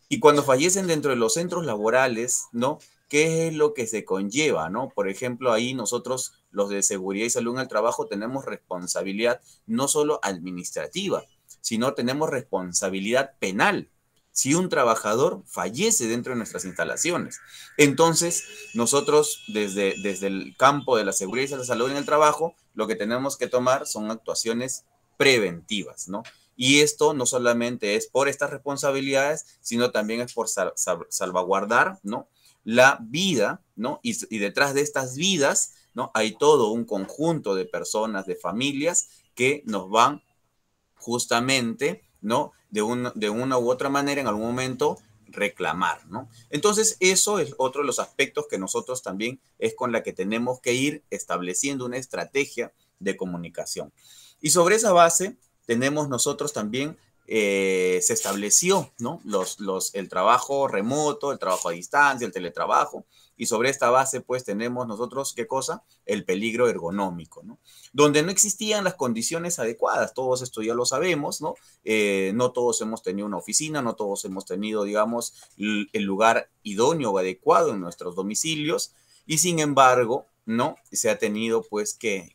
Y cuando fallecen dentro de los centros laborales, ¿no?, ¿qué es lo que se conlleva, no? Por ejemplo, ahí nosotros, los de seguridad y salud en el trabajo, tenemos responsabilidad no solo administrativa, sino tenemos responsabilidad penal si un trabajador fallece dentro de nuestras instalaciones. Entonces, nosotros desde el campo de la seguridad y la salud en el trabajo, lo que tenemos que tomar son actuaciones preventivas, ¿no? Y esto no solamente es por estas responsabilidades, sino también es por salvaguardar, ¿no?, la vida, ¿no? Y detrás de estas vidas, ¿no? Hay todo un conjunto de personas, de familias que nos van justamente, ¿no? De una u otra manera, en algún momento, reclamar, ¿no? Entonces, eso es otro de los aspectos que nosotros también es con la que tenemos que ir estableciendo una estrategia de comunicación. Y sobre esa base, tenemos nosotros también, se estableció, ¿no? El trabajo remoto, el trabajo a distancia, el teletrabajo, y sobre esta base, pues, tenemos nosotros, ¿qué cosa? El peligro ergonómico, ¿no? Donde no existían las condiciones adecuadas, todos esto ya lo sabemos, ¿no? No todos hemos tenido una oficina, no todos hemos tenido, digamos, el lugar idóneo o adecuado en nuestros domicilios, y sin embargo, ¿no? Se ha tenido, pues, que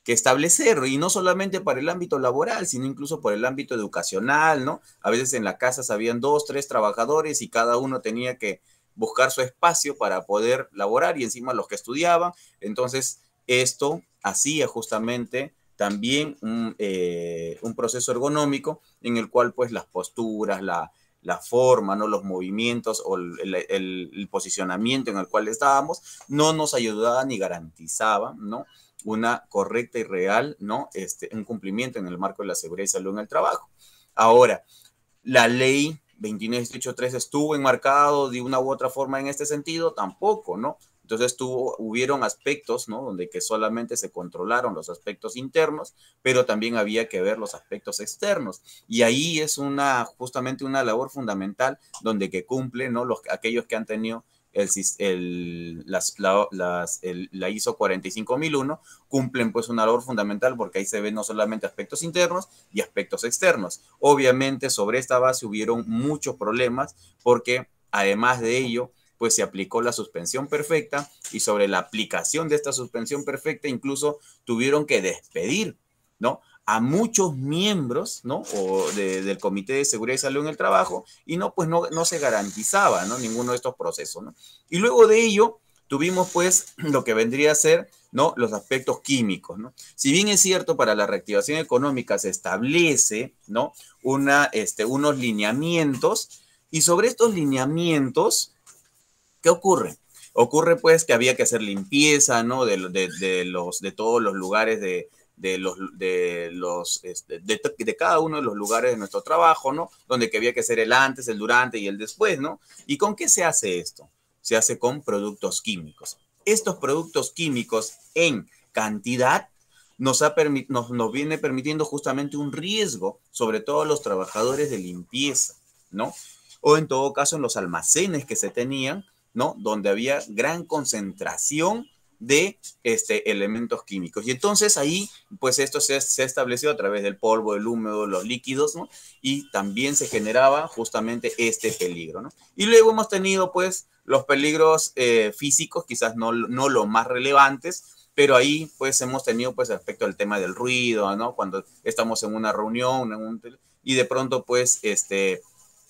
establecer, y no solamente para el ámbito laboral, sino incluso por el ámbito educacional, ¿no? A veces en la casa habían 2, 3 trabajadores y cada uno tenía que buscar su espacio para poder laborar y encima los que estudiaban. Entonces, esto hacía justamente también un proceso ergonómico en el cual pues las posturas, la forma, ¿no? Los movimientos o el posicionamiento en el cual estábamos no nos ayudaban ni garantizaban, ¿no? Una correcta y real, ¿no? Un cumplimiento en el marco de la seguridad y salud en el trabajo. Ahora, la ley 29.18.3 estuvo enmarcado de una u otra forma en este sentido, tampoco, ¿no? Entonces hubieron aspectos, ¿no? Donde que solamente se controlaron los aspectos internos, pero también había que ver los aspectos externos. Y ahí es justamente una labor fundamental donde que cumple, ¿no? Aquellos que han tenido la ISO 45001 cumplen pues una labor fundamental porque ahí se ven no solamente aspectos internos y aspectos externos. Obviamente sobre esta base hubieron muchos problemas porque además de ello pues se aplicó la suspensión perfecta y sobre la aplicación de esta suspensión perfecta incluso tuvieron que despedir, ¿no? A muchos miembros, ¿no? Del Comité de Seguridad y Salud en el Trabajo y pues no se garantizaba, ¿no? Ninguno de estos procesos, ¿no? Y luego de ello tuvimos pues lo que vendría a ser, ¿no? Los aspectos químicos, ¿no? Si bien es cierto para la reactivación económica se establece, ¿no? Unos lineamientos y sobre estos lineamientos, ¿qué ocurre? Ocurre pues que había que hacer limpieza, ¿no? De todos los lugares de cada uno de los lugares de nuestro trabajo, ¿no? Donde que había que hacer el antes, el durante y el después, ¿no? ¿Y con qué se hace esto? Se hace con productos químicos. Estos productos químicos en cantidad nos viene permitiendo justamente un riesgo, sobre todo a los trabajadores de limpieza, ¿no? O en todo caso en los almacenes que se tenían, ¿no? Donde había gran concentración de elementos químicos. Y entonces ahí, pues esto se estableció a través del polvo, el húmedo, los líquidos, ¿no? Y también se generaba justamente este peligro, ¿no? Y luego hemos tenido, pues, los peligros físicos, quizás no los más relevantes, pero ahí, pues, hemos tenido, pues, respecto al tema del ruido, ¿no? Cuando estamos en una reunión, y de pronto, pues,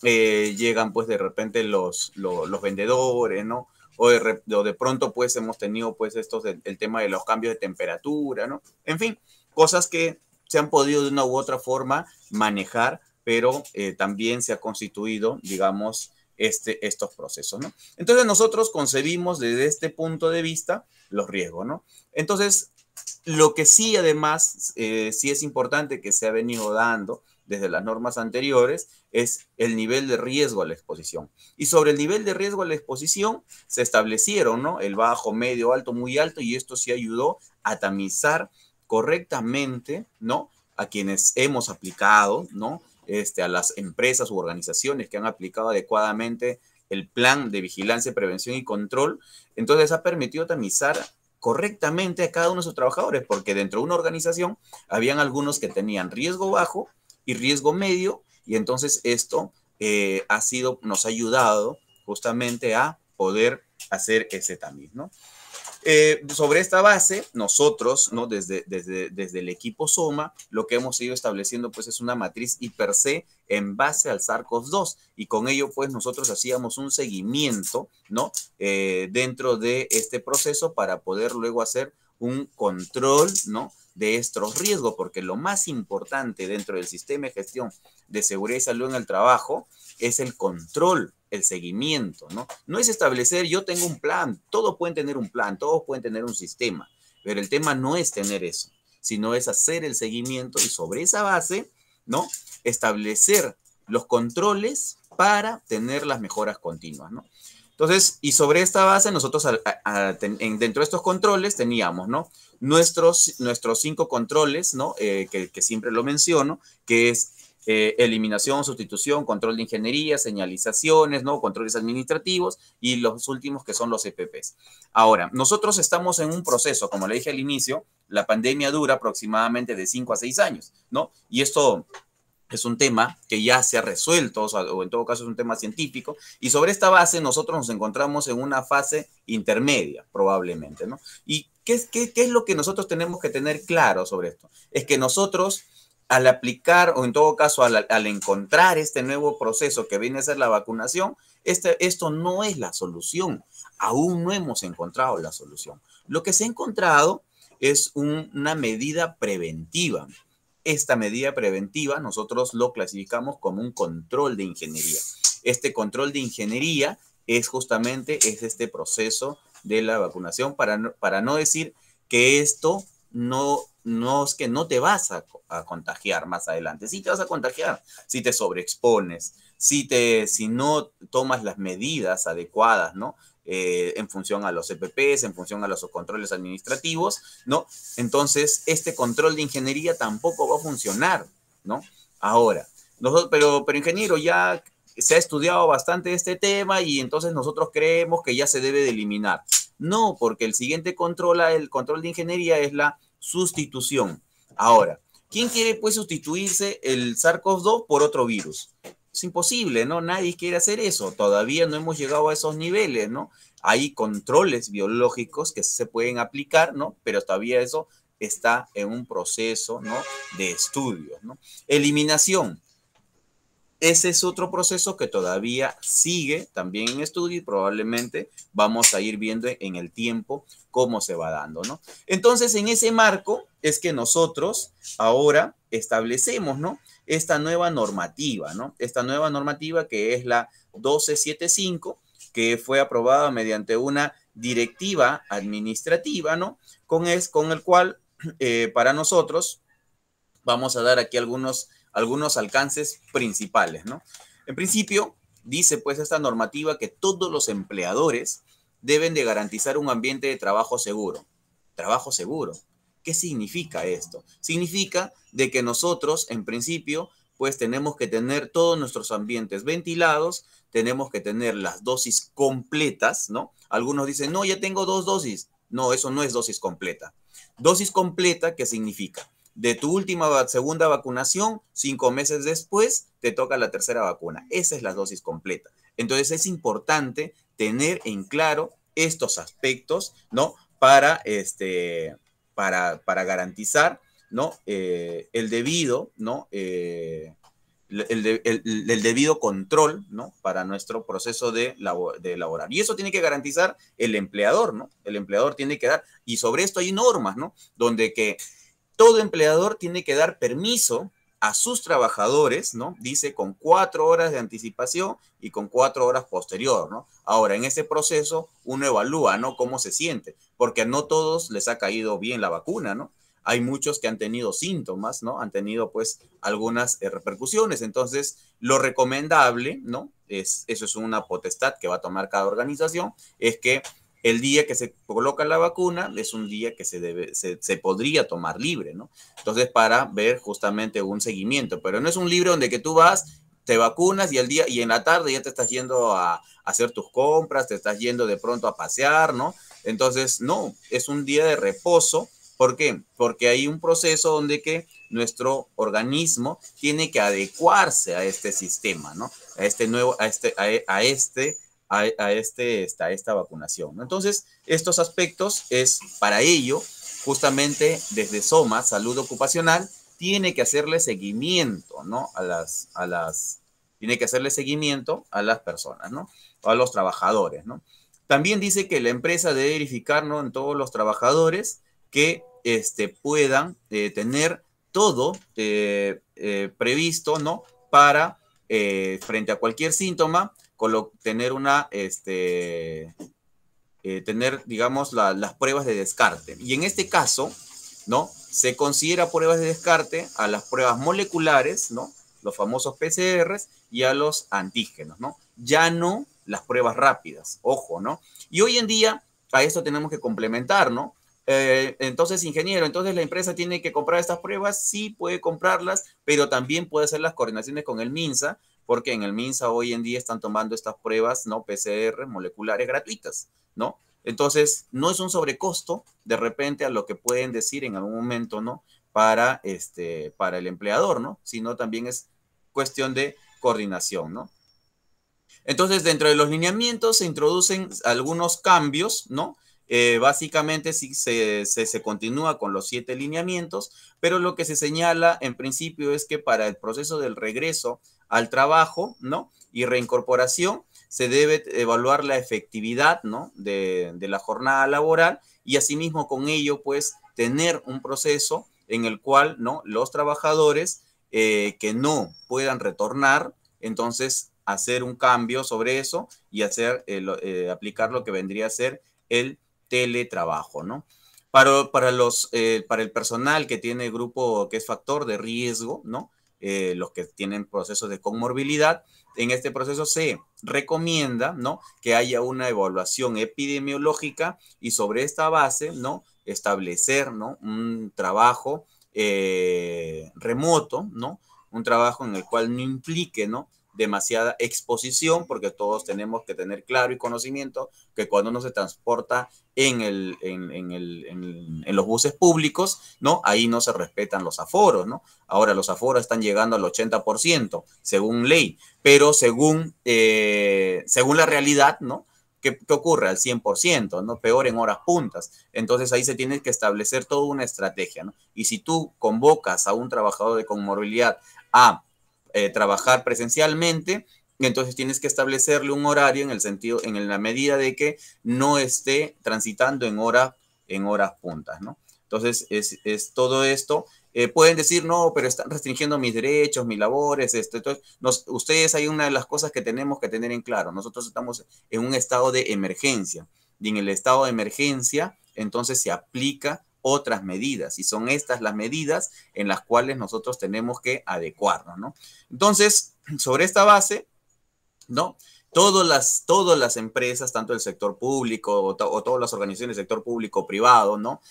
llegan, pues, de repente los vendedores, ¿no? O de pronto, pues, hemos tenido, pues, el tema de los cambios de temperatura, ¿no? En fin, cosas que se han podido de una u otra forma manejar, pero también se ha constituido, digamos, estos procesos, ¿no? Entonces, nosotros concebimos desde este punto de vista los riesgos, ¿no? Entonces, lo que sí, además, sí es importante que se ha venido dando desde las normas anteriores, es el nivel de riesgo a la exposición. Y sobre el nivel de riesgo a la exposición se establecieron, ¿no? El bajo, medio, alto, muy alto, y esto sí ayudó a tamizar correctamente, ¿no? A quienes hemos aplicado, ¿no? A las empresas u organizaciones que han aplicado adecuadamente el plan de vigilancia, prevención y control. Entonces ha permitido tamizar correctamente a cada uno de sus trabajadores, porque dentro de una organización habían algunos que tenían riesgo bajo y riesgo medio, y entonces esto nos ha ayudado justamente a poder hacer ese tamiz, ¿no? Sobre esta base, nosotros, ¿no? Desde el equipo SOMA, lo que hemos ido estableciendo, pues, es una matriz hiper C en base al SARS-CoV-2, y con ello, pues, nosotros hacíamos un seguimiento, ¿no? Dentro de este proceso para poder luego hacer un control, ¿no? De estos riesgos, porque lo más importante dentro del sistema de gestión de seguridad y salud en el trabajo es el control, el seguimiento, ¿no? No es establecer, yo tengo un plan, todos pueden tener un plan, todos pueden tener un sistema, pero el tema no es tener eso, sino es hacer el seguimiento y sobre esa base, ¿no? Establecer los controles para tener las mejoras continuas, ¿no? Entonces, y sobre esta base, nosotros dentro de estos controles teníamos, ¿no? Nuestros 5 controles, ¿no? Que siempre lo menciono, que es eliminación, sustitución, control de ingeniería, señalizaciones, ¿no? Controles administrativos y los últimos que son los EPPs. Ahora, nosotros estamos en un proceso, como le dije al inicio, la pandemia dura aproximadamente de 5 a 6 años, ¿no? Y esto es un tema que ya se ha resuelto, o en todo caso es un tema científico, y sobre esta base nosotros nos encontramos en una fase intermedia, probablemente, ¿no? ¿Y qué es lo que nosotros tenemos que tener claro sobre esto? Es que nosotros, al aplicar, o en todo caso, al encontrar este nuevo proceso que viene a ser la vacunación, esto no es la solución. Aún no hemos encontrado la solución. Lo que se ha encontrado es una medida preventiva. Esta medida preventiva nosotros lo clasificamos como un control de ingeniería. Este control de ingeniería es justamente este proceso de la vacunación para no decir que esto no es que no te vas a contagiar más adelante. Sí te vas a contagiar si te sobreexpones, si no tomas las medidas adecuadas, ¿no? En función a los EPPs, en función a los controles administrativos, ¿no? Entonces, este control de ingeniería tampoco va a funcionar, ¿no? Ahora, pero ingeniero, ya se ha estudiado bastante este tema y entonces nosotros creemos que ya se debe de eliminar. No, porque el siguiente control de ingeniería es la sustitución. Ahora, ¿quién quiere pues sustituirse el SARS-CoV-2 por otro virus? Es imposible, ¿no? Nadie quiere hacer eso. Todavía no hemos llegado a esos niveles, ¿no? Hay controles biológicos que se pueden aplicar, ¿no? Pero todavía eso está en un proceso, ¿no? De estudios, ¿no? Eliminación. Ese es otro proceso que todavía sigue también en estudio y probablemente vamos a ir viendo en el tiempo cómo se va dando, ¿no? Entonces, en ese marco es que nosotros ahora establecemos, ¿no? Esta nueva normativa, ¿no? Esta nueva normativa que es la 1275, que fue aprobada mediante una directiva administrativa, ¿no? Con el cual, para nosotros, vamos a dar aquí algunos alcances principales, ¿no? En principio, dice pues esta normativa que todos los empleadores deben de garantizar un ambiente de trabajo seguro. Trabajo seguro. ¿Qué significa esto? Significa de que nosotros, en principio, pues tenemos que tener todos nuestros ambientes ventilados, tenemos que tener las dosis completas, ¿no? Algunos dicen, no, ya tengo 2 dosis. No, eso no es dosis completa. Dosis completa, ¿qué significa? De tu segunda vacunación, 5 meses después, te toca la tercera vacuna. Esa es la dosis completa. Entonces, es importante tener en claro estos aspectos, ¿no? Para garantizar, ¿no? El debido, ¿no? El debido control, ¿no? Para nuestro proceso de elaborar. Y eso tiene que garantizar el empleador, ¿no? El empleador tiene que dar, y sobre esto hay normas, ¿no? Donde que todo empleador tiene que dar permiso a sus trabajadores, ¿no? Dice con 4 horas de anticipación y con 4 horas posterior, ¿no? Ahora, en ese proceso, uno evalúa, ¿no? Cómo se siente, porque a no todos les ha caído bien la vacuna, ¿no? Hay muchos que han tenido síntomas, ¿no? Han tenido, pues, algunas repercusiones. Entonces, lo recomendable, ¿no? Eso es una potestad que va a tomar cada organización, es que el día que se coloca la vacuna es un día que se podría tomar libre, ¿no? Entonces, para ver justamente un seguimiento, pero no es un libre donde que tú vas, te vacunas y en la tarde ya te estás yendo a hacer tus compras, te estás yendo de pronto a pasear, ¿no? Entonces, no, es un día de reposo. ¿Por qué? Porque hay un proceso donde que nuestro organismo tiene que adecuarse a este sistema, ¿no? A esta vacunación, ¿no? Entonces, estos aspectos es para ello, justamente desde SOMA, Salud Ocupacional, tiene que hacerle seguimiento, ¿no? Tiene que hacerle seguimiento a las personas, ¿no? O a los trabajadores, ¿no? También dice que la empresa debe verificar, ¿no? En todos los trabajadores que puedan tener todo previsto, ¿no? Para, frente a cualquier síntoma, tener tener, digamos, las pruebas de descarte. Y en este caso, ¿no? Se considera pruebas de descarte a las pruebas moleculares, ¿no? Los famosos PCRs y a los antígenos, ¿no? Ya no las pruebas rápidas, ojo, ¿no? Y hoy en día a esto tenemos que complementar, ¿no? Entonces, ingeniero, entonces la empresa tiene que comprar estas pruebas, sí puede comprarlas, pero también puede hacer las coordinaciones con el MINSA, porque en el MINSA hoy en día están tomando estas pruebas, ¿no? PCR moleculares gratuitas, ¿no? Entonces, no es un sobrecosto de repente a lo que pueden decir en algún momento, ¿no? Para el empleador, ¿no? Sino también es cuestión de coordinación, ¿no? Entonces, dentro de los lineamientos se introducen algunos cambios, ¿no? Básicamente sí se continúa con los 7 lineamientos, pero lo que se señala en principio es que para el proceso del regreso al trabajo, ¿no? Y reincorporación, se debe evaluar la efectividad, ¿no? de la jornada laboral y asimismo con ello, pues, tener un proceso en el cual, ¿no? Los trabajadores que no puedan retornar, entonces hacer un cambio sobre eso y aplicar lo que vendría a ser el teletrabajo, ¿no? Para el personal que tiene grupo que es factor de riesgo, ¿no? Los que tienen procesos de comorbilidad, en este proceso se recomienda, ¿no? Que haya una evaluación epidemiológica y sobre esta base, ¿no? Establecer, ¿no? Un trabajo remoto, ¿no? Un trabajo en el cual no implique, ¿no? Demasiada exposición, porque todos tenemos que tener claro y conocimiento que cuando uno se transporta en los buses públicos, ¿no? Ahí no se respetan los aforos, ¿no? Ahora los aforos están llegando al 80%, según ley, pero según la realidad, ¿no? ¿Qué ocurre? Al 100%, ¿no? Peor en horas puntas. Entonces ahí se tiene que establecer toda una estrategia, ¿no? Y si tú convocas a un trabajador de comorbilidad a trabajar presencialmente, entonces tienes que establecerle un horario en la medida de que no esté transitando en horas puntas, ¿no? Entonces, es todo esto. Pueden decir, no, pero están restringiendo mis derechos, mis labores. Entonces, ustedes, hay una de las cosas que tenemos que tener en claro. Nosotros estamos en un estado de emergencia. Y en el estado de emergencia, entonces se aplica otras medidas. Y son estas las medidas en las cuales nosotros tenemos que adecuarnos, ¿no? Entonces, sobre esta base, ¿no? Todas las empresas, tanto el sector público o todas las organizaciones del sector público-privado, ¿no?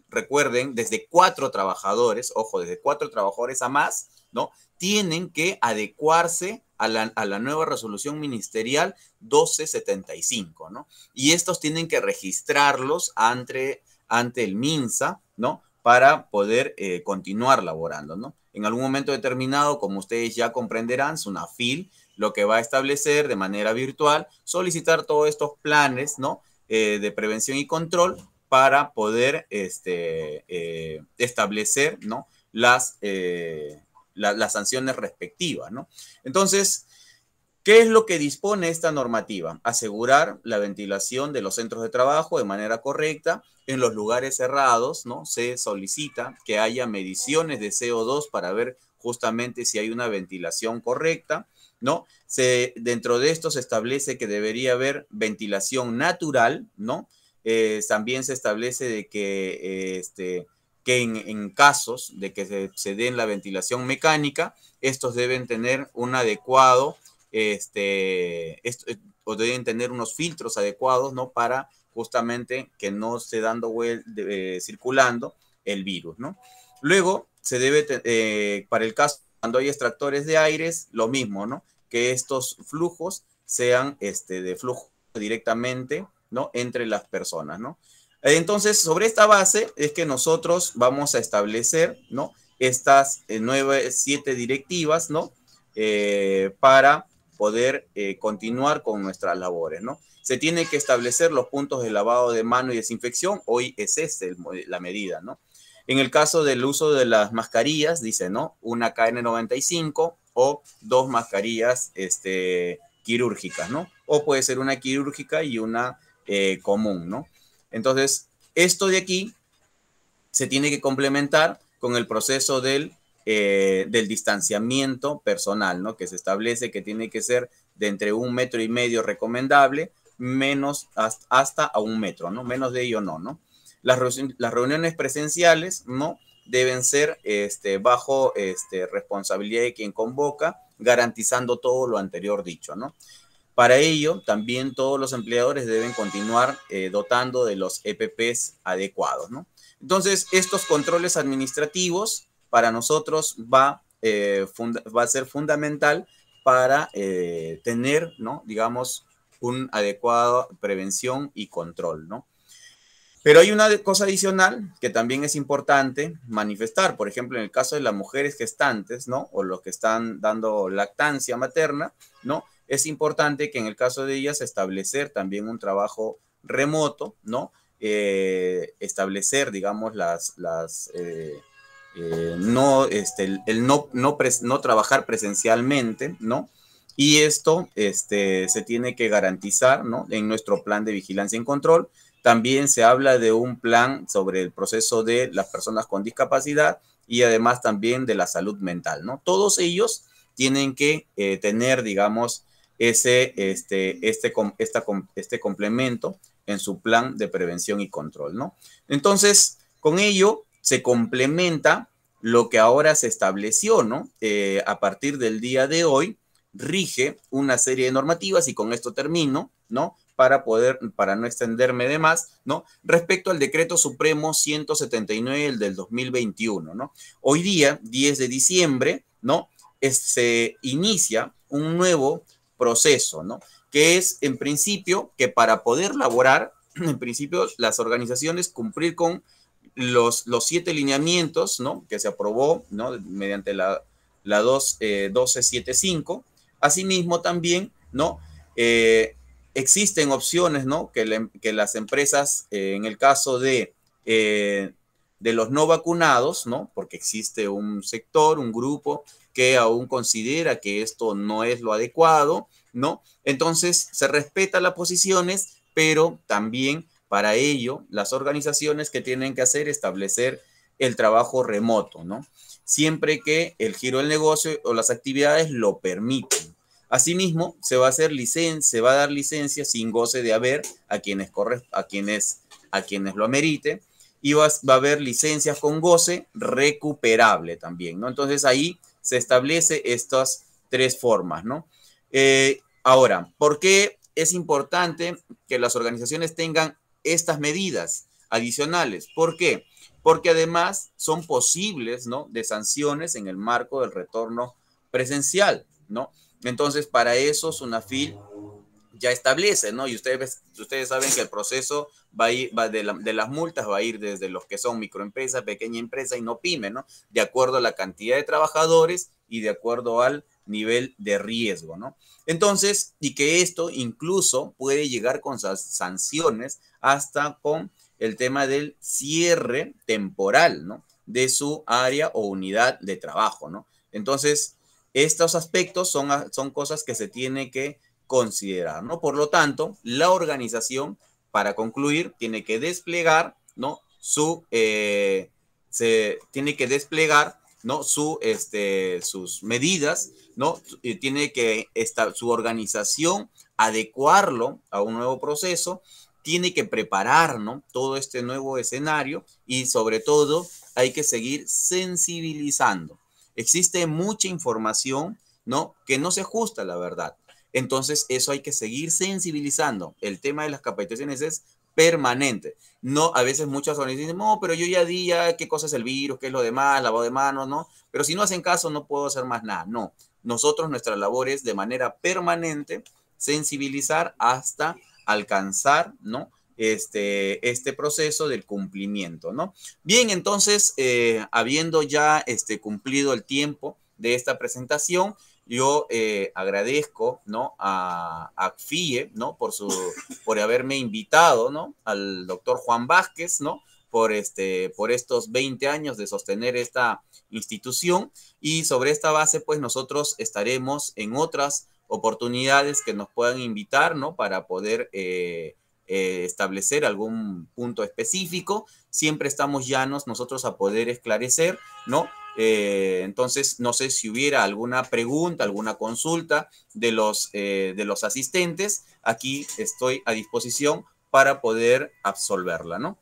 Recuerden, desde 4 trabajadores, ojo, desde 4 trabajadores a más, ¿no? Tienen que adecuarse a la nueva resolución ministerial 1275, ¿no? Y estos tienen que registrarlos ante el MINSA, ¿no? Para poder continuar laborando, ¿no? En algún momento determinado, como ustedes ya comprenderán, SUNAFIL lo que va a establecer de manera virtual, solicitar todos estos planes, ¿no? De prevención y control para poder establecer, ¿no? Las sanciones respectivas, ¿no? Entonces, ¿qué es lo que dispone esta normativa? Asegurar la ventilación de los centros de trabajo de manera correcta. En los lugares cerrados, ¿no? Se solicita que haya mediciones de CO2 para ver justamente si hay una ventilación correcta, ¿no? Dentro de esto se establece que debería haber ventilación natural, ¿no? También se establece de que en casos de que se den la ventilación mecánica, estos deben tener un adecuado, o deben tener unos filtros adecuados, ¿no? Para justamente que no esté circulando el virus, ¿no? Luego, se debe, para el caso cuando hay extractores de aires, lo mismo, ¿no? Que estos flujos sean de flujo directamente, ¿no? Entre las personas, ¿no? Entonces, sobre esta base es que nosotros vamos a establecer, ¿no? Estas 7 directivas, ¿no? Para poder continuar con nuestras labores, ¿no? Se tiene que establecer los puntos de lavado de mano y desinfección. Hoy es la medida, ¿no? En el caso del uso de las mascarillas, dice, ¿no? Una KN95 o 2 mascarillas quirúrgicas, ¿no? O puede ser una quirúrgica y una común, ¿no? Entonces, esto de aquí se tiene que complementar con el proceso del distanciamiento personal, ¿no? Que se establece que tiene que ser de entre 1,5 metros recomendable, menos hasta a 1 metro, ¿no? Menos de ello no, ¿no? Las reuniones presenciales, ¿no? Deben ser bajo responsabilidad de quien convoca, garantizando todo lo anterior dicho, ¿no? Para ello, también todos los empleadores deben continuar dotando de los EPPs adecuados, ¿no? Entonces, estos controles administrativos para nosotros va a ser fundamental para tener, ¿no? Digamos, un adecuado prevención y control, ¿no? Pero hay una cosa adicional que también es importante manifestar. Por ejemplo, en el caso de las mujeres gestantes, ¿no? O los que están dando lactancia materna, ¿no? Es importante que en el caso de ellas establecer también un trabajo remoto, ¿no? Establecer, digamos, no trabajar presencialmente, ¿no? Y esto se tiene que garantizar, ¿no? En nuestro plan de vigilancia y control. También se habla de un plan sobre el proceso de las personas con discapacidad y además también de la salud mental, ¿no? Todos ellos tienen que tener, digamos, este complemento en su plan de prevención y control, ¿no? Entonces, con ello se complementa lo que ahora se estableció, ¿no? A partir del día de hoy, rige una serie de normativas, y con esto termino, ¿no? Para no extenderme de más, ¿no? Respecto al Decreto Supremo 179 del 2021, ¿no? Hoy día, 10 de diciembre, ¿no? Se inicia un nuevo proceso, ¿no? Que es, en principio, que para poder laborar, en principio, las organizaciones cumplir con los 7 lineamientos, ¿no? Que se aprobó, ¿no? Mediante la 1275. Asimismo, también, ¿no? Existen opciones, ¿no? Que las empresas, en el caso de los no vacunados, ¿no? Porque existe un sector, un grupo que aún considera que esto no es lo adecuado, ¿no? Entonces, se respetan las posiciones, pero también para ello, las organizaciones que tienen que hacer, establecer el trabajo remoto, ¿no? Siempre que el giro del negocio o las actividades lo permiten. Asimismo, se va a dar licencia sin goce de haber a quienes lo amerite, y va a haber licencias con goce recuperable también, ¿no? Entonces ahí se establece estas 3 formas, ¿no? Ahora, ¿por qué es importante que las organizaciones tengan estas medidas adicionales? ¿Por qué? Porque además son posibles, ¿no? De sanciones en el marco del retorno presencial, ¿no? Entonces, para eso SUNAFIL ya establece, ¿no? Y ustedes saben que el proceso de las multas va a ir desde los que son microempresas, pequeña empresa y no pyme, ¿no? De acuerdo a la cantidad de trabajadores y de acuerdo al nivel de riesgo, ¿no? Entonces, y que esto incluso puede llegar con sanciones hasta con el tema del cierre temporal, ¿no? De su área o unidad de trabajo, ¿no? Entonces, estos aspectos son cosas que se tiene que considerar, ¿no? Por lo tanto, la organización, para concluir, tiene que desplegar, ¿no? Tiene que desplegar, ¿no? Sus medidas, ¿no? Y tiene que su organización adecuarlo a un nuevo proceso, tiene que preparar, ¿no? Todo este nuevo escenario, y sobre todo hay que seguir sensibilizando. Existe mucha información, ¿no? Que no se ajusta a la verdad. Entonces, eso hay que seguir sensibilizando. El tema de las capacitaciones es permanente. No, a veces muchas organizaciones dicen, no, pero yo ya di qué cosa es el virus, qué es lo demás, lavado de manos, ¿no? Pero si no hacen caso, no puedo hacer más nada. No, nosotros, nuestra labor es de manera permanente sensibilizar hasta alcanzar, ¿no? Este proceso del cumplimiento, ¿no? Bien, entonces, habiendo ya cumplido el tiempo de esta presentación, yo agradezco, ¿no? a ACFIE, ¿no? Por haberme invitado, ¿no? Al doctor Juan Vázquez, ¿no? Por estos 20 años de sostener esta institución, y sobre esta base, pues nosotros estaremos en otras oportunidades que nos puedan invitar, ¿no? Para poder establecer algún punto específico. Siempre estamos llanos nosotros a poder esclarecer, ¿no? Entonces, no sé si hubiera alguna pregunta, alguna consulta de los asistentes. Aquí estoy a disposición para poder absolverla, ¿no?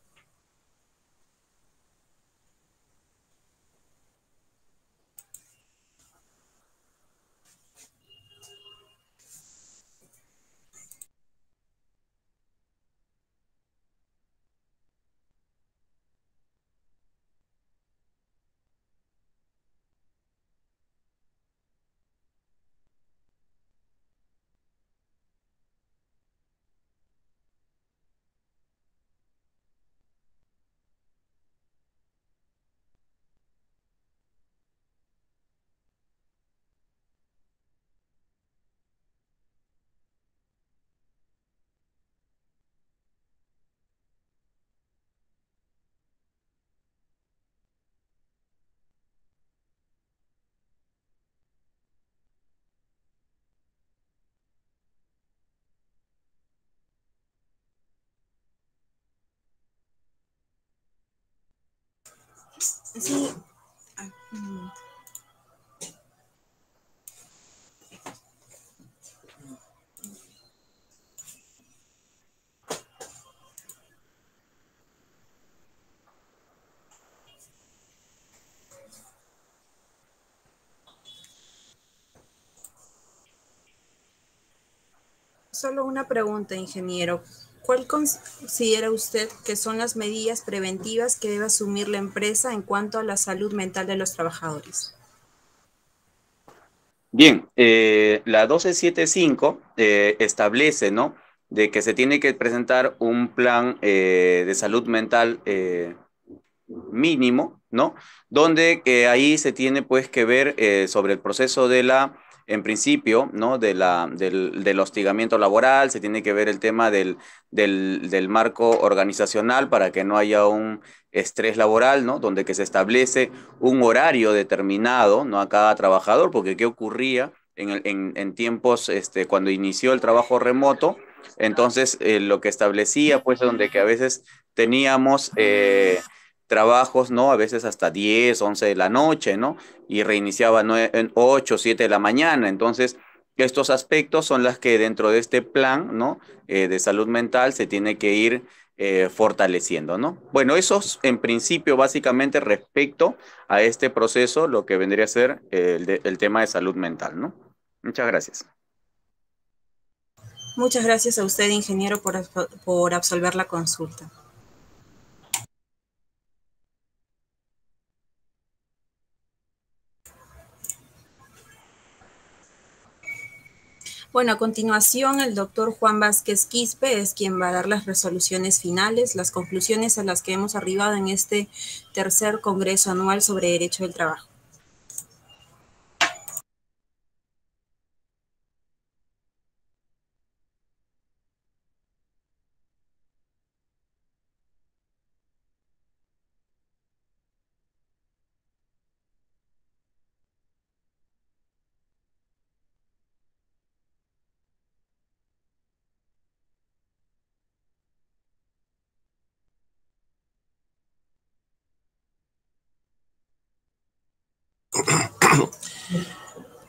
Sí. Ah, un momento. Solo una pregunta, ingeniero. ¿Cuál considera usted que son las medidas preventivas que debe asumir la empresa en cuanto a la salud mental de los trabajadores? Bien, la 1275 establece, ¿no?, de que se tiene que presentar un plan de salud mental mínimo, ¿no? Donde ahí se tiene pues que ver sobre el proceso en principio, ¿no? Del hostigamiento laboral, se tiene que ver el tema del marco organizacional para que no haya un estrés laboral, ¿no? Donde que se establece un horario determinado, ¿no?, a cada trabajador, porque ¿qué ocurría en tiempos cuando inició el trabajo remoto? Entonces, lo que establecía, pues, donde que a veces teníamos trabajos, ¿no? A veces hasta 10, 11 de la noche, ¿no? Y reiniciaba en 8, 7 de la mañana. Entonces, estos aspectos son las que dentro de este plan, ¿no?, de salud mental se tiene que ir fortaleciendo, ¿no? Bueno, eso es en principio básicamente respecto a este proceso, lo que vendría a ser el tema de salud mental, ¿no? Muchas gracias. Muchas gracias a usted, ingeniero, por absolver la consulta. Bueno, a continuación, el doctor Juan Vázquez Quispe es quien va a dar las resoluciones finales, las conclusiones a las que hemos arribado en este tercer Congreso Anual sobre Derecho del Trabajo.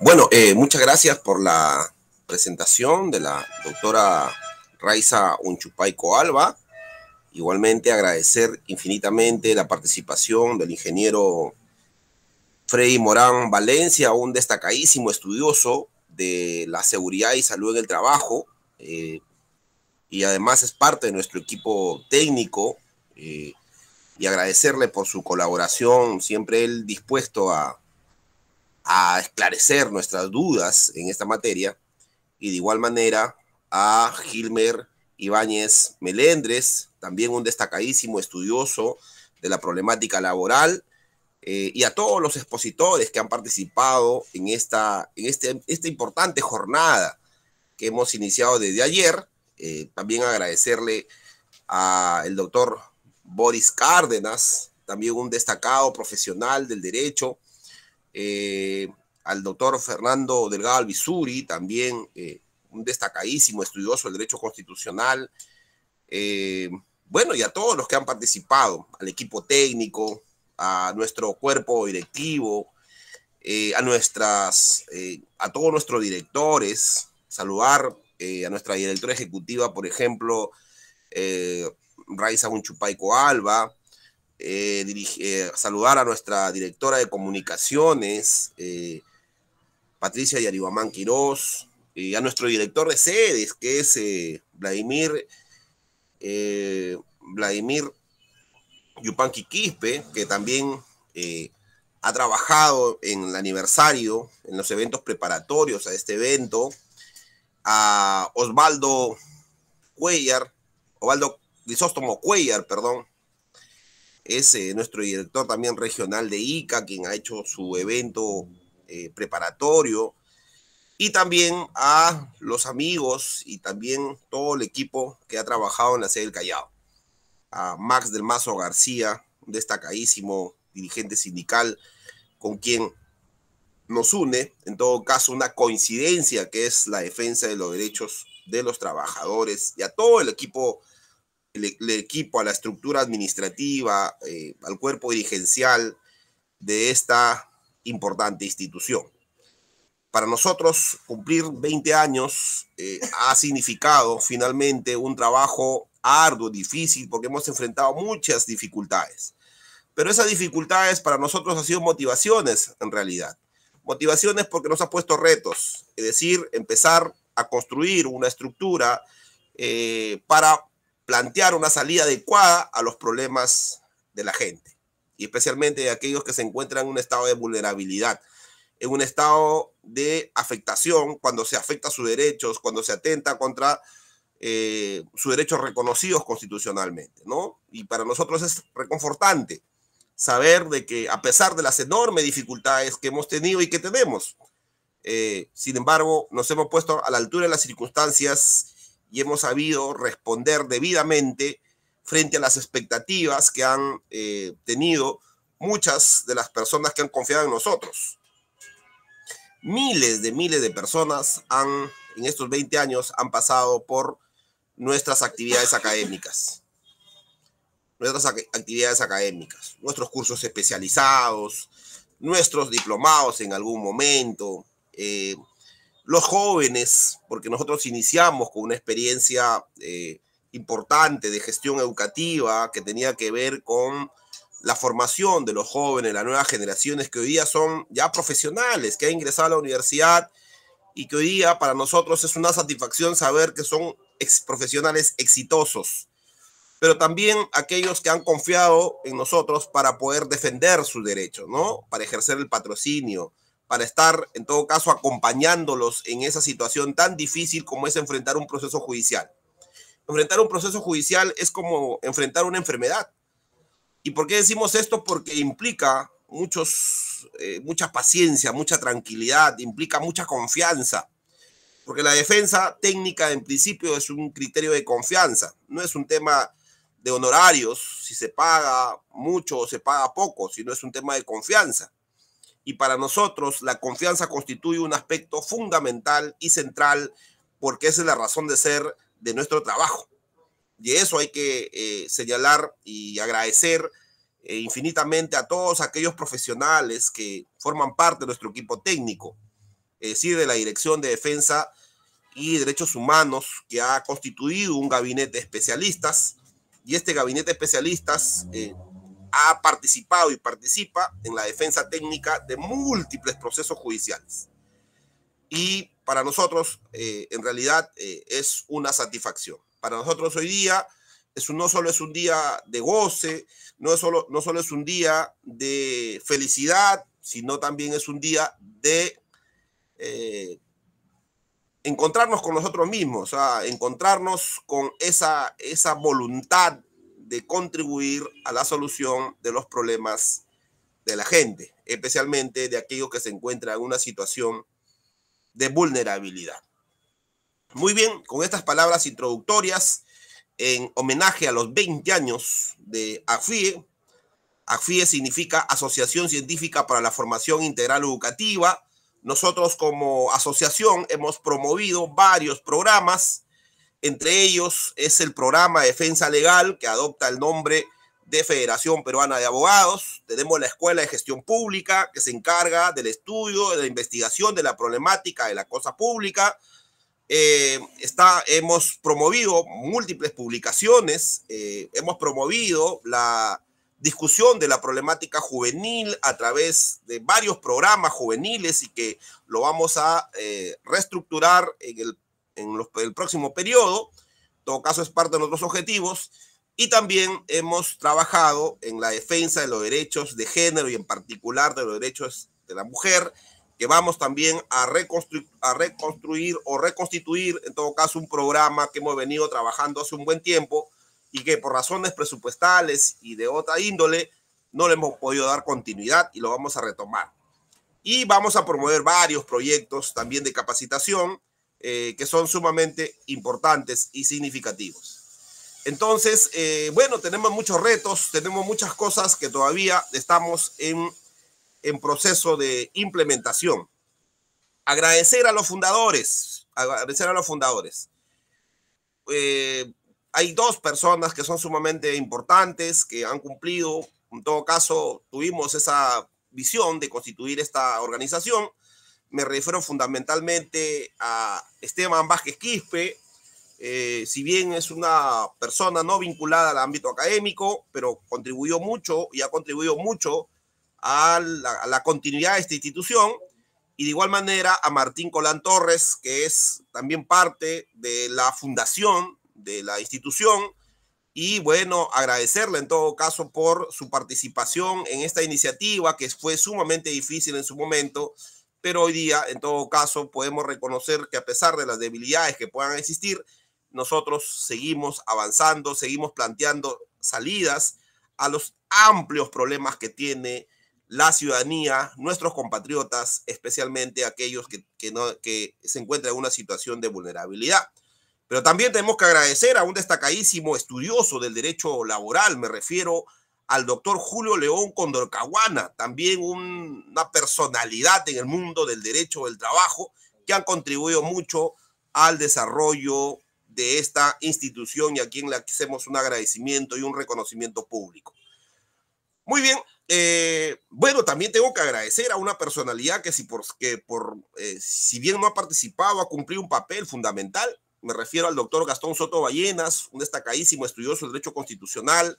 Bueno, muchas gracias por la presentación de la doctora Raiza Unchupayco Alba. Igualmente agradecer infinitamente la participación del ingeniero Freddy Morán Valencia, un destacadísimo estudioso de la seguridad y salud en el trabajo, y además es parte de nuestro equipo técnico, y agradecerle por su colaboración, siempre él dispuesto a esclarecer nuestras dudas en esta materia, y de igual manera a Gilmer Ibáñez Melendres, también un destacadísimo estudioso de la problemática laboral, y a todos los expositores que han participado en esta importante jornada que hemos iniciado desde ayer. También agradecerle al doctor Boris Cárdenas, también un destacado profesional del derecho, al doctor Fernando Delgado Alvisuri, también un destacadísimo estudioso del derecho constitucional, bueno, y a todos los que han participado, al equipo técnico, a nuestro cuerpo directivo, a todos nuestros directores, saludar a nuestra directora ejecutiva, por ejemplo, Raiza Unchupaico Alba, saludar a nuestra directora de comunicaciones, Patricia Yaribamán Quirós, a nuestro director de sedes, que es Vladimir Yupanqui Quispe, que también ha trabajado en el aniversario, en los eventos preparatorios a este evento, a Osvaldo Grisóstomo Cuellar, perdón, es nuestro director también regional de ICA, quien ha hecho su evento preparatorio, y también a los amigos y también todo el equipo que ha trabajado en la sede del Callao. A Max del Mazo García, un destacadísimo dirigente sindical con quien nos une, en todo caso, una coincidencia que es la defensa de los derechos de los trabajadores, y a todo el equipo, a la estructura administrativa, al cuerpo dirigencial de esta importante institución. Para nosotros, cumplir 20 años ha significado finalmente un trabajo arduo, difícil, porque hemos enfrentado muchas dificultades. Pero esas dificultades para nosotros han sido motivaciones, en realidad. Motivaciones porque nos ha puesto retos, es decir, empezar a construir una estructura para plantear una salida adecuada a los problemas de la gente, y especialmente de aquellos que se encuentran en un estado de vulnerabilidad, en un estado de afectación, cuando se afecta sus derechos, cuando se atenta contra sus derechos reconocidos constitucionalmente, ¿no? Y para nosotros es reconfortante saber de que, a pesar de las enormes dificultades que hemos tenido y que tenemos, sin embargo, nos hemos puesto a la altura de las circunstancias y hemos sabido responder debidamente frente a las expectativas que han tenido muchas de las personas que han confiado en nosotros. Miles de personas en estos 20 años han pasado por nuestras actividades académicas. Nuestros cursos especializados, nuestros diplomados en algún momento, los jóvenes, porque nosotros iniciamos con una experiencia importante de gestión educativa que tenía que ver con la formación de los jóvenes, las nuevas generaciones que hoy día son ya profesionales, que han ingresado a la universidad y que hoy día para nosotros es una satisfacción saber que son profesionales exitosos, pero también aquellos que han confiado en nosotros para poder defender sus derechos, ¿no? Para ejercer el patrocinio, para estar, en todo caso, acompañándolos en esa situación tan difícil como es enfrentar un proceso judicial. Enfrentar un proceso judicial es como enfrentar una enfermedad. ¿Y por qué decimos esto? Porque implica mucha paciencia, mucha tranquilidad, implica mucha confianza. Porque la defensa técnica, en principio, es un criterio de confianza. No es un tema de honorarios, si se paga mucho o se paga poco, sino es un tema de confianza. Y para nosotros la confianza constituye un aspecto fundamental y central, porque esa es la razón de ser de nuestro trabajo. Y eso hay que señalar y agradecer infinitamente a todos aquellos profesionales que forman parte de nuestro equipo técnico, es decir, de la Dirección de Defensa y Derechos Humanos, que ha constituido un gabinete de especialistas, y este gabinete de especialistas ha participado y participa en la defensa técnica de múltiples procesos judiciales. Y para nosotros, en realidad, es una satisfacción. Para nosotros hoy día no solo es un día de goce, no solo es un día de felicidad, sino también es un día de encontrarnos con nosotros mismos, encontrarnos con esa voluntad de contribuir a la solución de los problemas de la gente, especialmente de aquellos que se encuentran en una situación de vulnerabilidad. Muy bien, con estas palabras introductorias, en homenaje a los 20 años de ACFIE. ACFIE significa Asociación Científica para la Formación Integral Educativa. Nosotros como asociación hemos promovido varios programas. Entre ellos es el programa de defensa legal, que adopta el nombre de Federación Peruana de Abogados. Tenemos la Escuela de Gestión Pública, que se encarga del estudio, de la investigación de la problemática de la cosa pública. Hemos promovido múltiples publicaciones, hemos promovido la discusión de la problemática juvenil a través de varios programas juveniles y que lo vamos a reestructurar en el próximo periodo. En todo caso, es parte de nuestros objetivos. Y también hemos trabajado en la defensa de los derechos de género y en particular de los derechos de la mujer, que vamos también a reconstruir o reconstituir, en todo caso, un programa que hemos venido trabajando hace un buen tiempo y que por razones presupuestales y de otra índole no le hemos podido dar continuidad y lo vamos a retomar. Y vamos a promover varios proyectos también de capacitación que son sumamente importantes y significativos. Entonces, bueno, tenemos muchos retos, tenemos muchas cosas que todavía estamos en proceso de implementación. Agradecer a los fundadores. Hay dos personas que son sumamente importantes, que han cumplido. En todo caso, tuvimos esa visión de constituir esta organización. Me refiero fundamentalmente a Esteban Vázquez Quispe. Si bien es una persona no vinculada al ámbito académico, pero contribuyó mucho y ha contribuido mucho a la continuidad de esta institución, y de igual manera a Martín Colán Torres, que es también parte de la fundación de la institución, y bueno, agradecerle en todo caso por su participación en esta iniciativa, que fue sumamente difícil en su momento, pero hoy día en todo caso podemos reconocer que a pesar de las debilidades que puedan existir, nosotros seguimos avanzando, seguimos planteando salidas a los amplios problemas que tiene la ciudadanía, nuestros compatriotas, especialmente aquellos que se encuentran en una situación de vulnerabilidad. Pero también tenemos que agradecer a un destacadísimo estudioso del derecho laboral, me refiero al doctor Julio León Condorcahuana, también una personalidad en el mundo del derecho del trabajo, que han contribuido mucho al desarrollo de esta institución y a quien le hacemos un agradecimiento y un reconocimiento público. Muy bien, bueno, también tengo que agradecer a una personalidad que si bien no ha participado, ha cumplido un papel fundamental. Me refiero al doctor Gastón Soto Ballenas, un destacadísimo estudioso del derecho constitucional,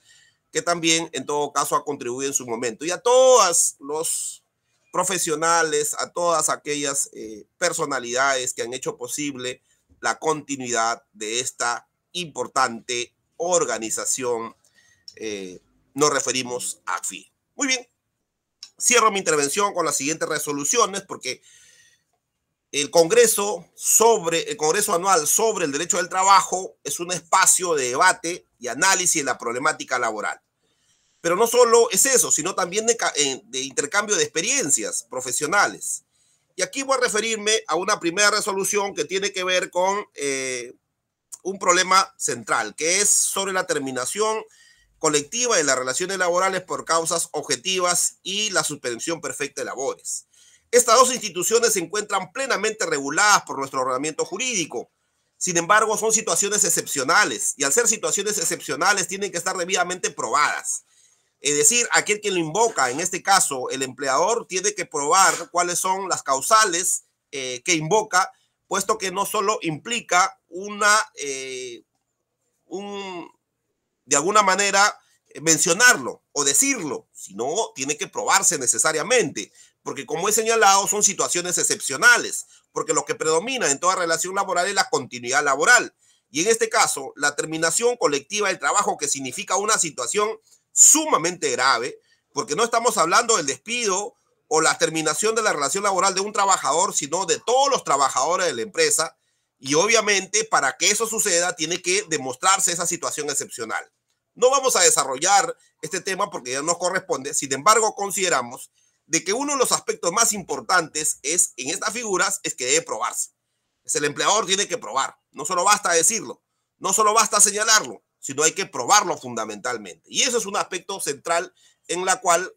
que también en todo caso ha contribuido en su momento. Y a todos los profesionales, a todas aquellas personalidades que han hecho posible la continuidad de esta importante organización, nos referimos a ACFIE. Muy bien, cierro mi intervención con las siguientes resoluciones, porque el Congreso Anual sobre el Derecho del Trabajo es un espacio de debate y análisis de la problemática laboral. Pero no solo es eso, sino también de intercambio de experiencias profesionales. Y aquí voy a referirme a una primera resolución que tiene que ver con un problema central, que es sobre la terminación colectiva de las relaciones laborales por causas objetivas y la suspensión perfecta de labores. Estas dos instituciones se encuentran plenamente reguladas por nuestro ordenamiento jurídico. Sin embargo, son situaciones excepcionales y al ser situaciones excepcionales tienen que estar debidamente probadas. Es decir, aquel que lo invoca, en este caso el empleador, tiene que probar cuáles son las causales que invoca, puesto que no solo implica de alguna manera mencionarlo o decirlo, sino tiene que probarse necesariamente, porque como he señalado son situaciones excepcionales, porque lo que predomina en toda relación laboral es la continuidad laboral, y en este caso la terminación colectiva del trabajo, que significa una situación sumamente grave, porque no estamos hablando del despido o la terminación de la relación laboral de un trabajador, sino de todos los trabajadores de la empresa, y obviamente para que eso suceda tiene que demostrarse esa situación excepcional. No vamos a desarrollar este tema porque ya nos corresponde. Sin embargo, consideramos de que uno de los aspectos más importantes en estas figuras es que debe probarse. El empleador tiene que probar. No solo basta decirlo, no solo basta señalarlo, sino hay que probarlo fundamentalmente. Y eso es un aspecto central en la cual,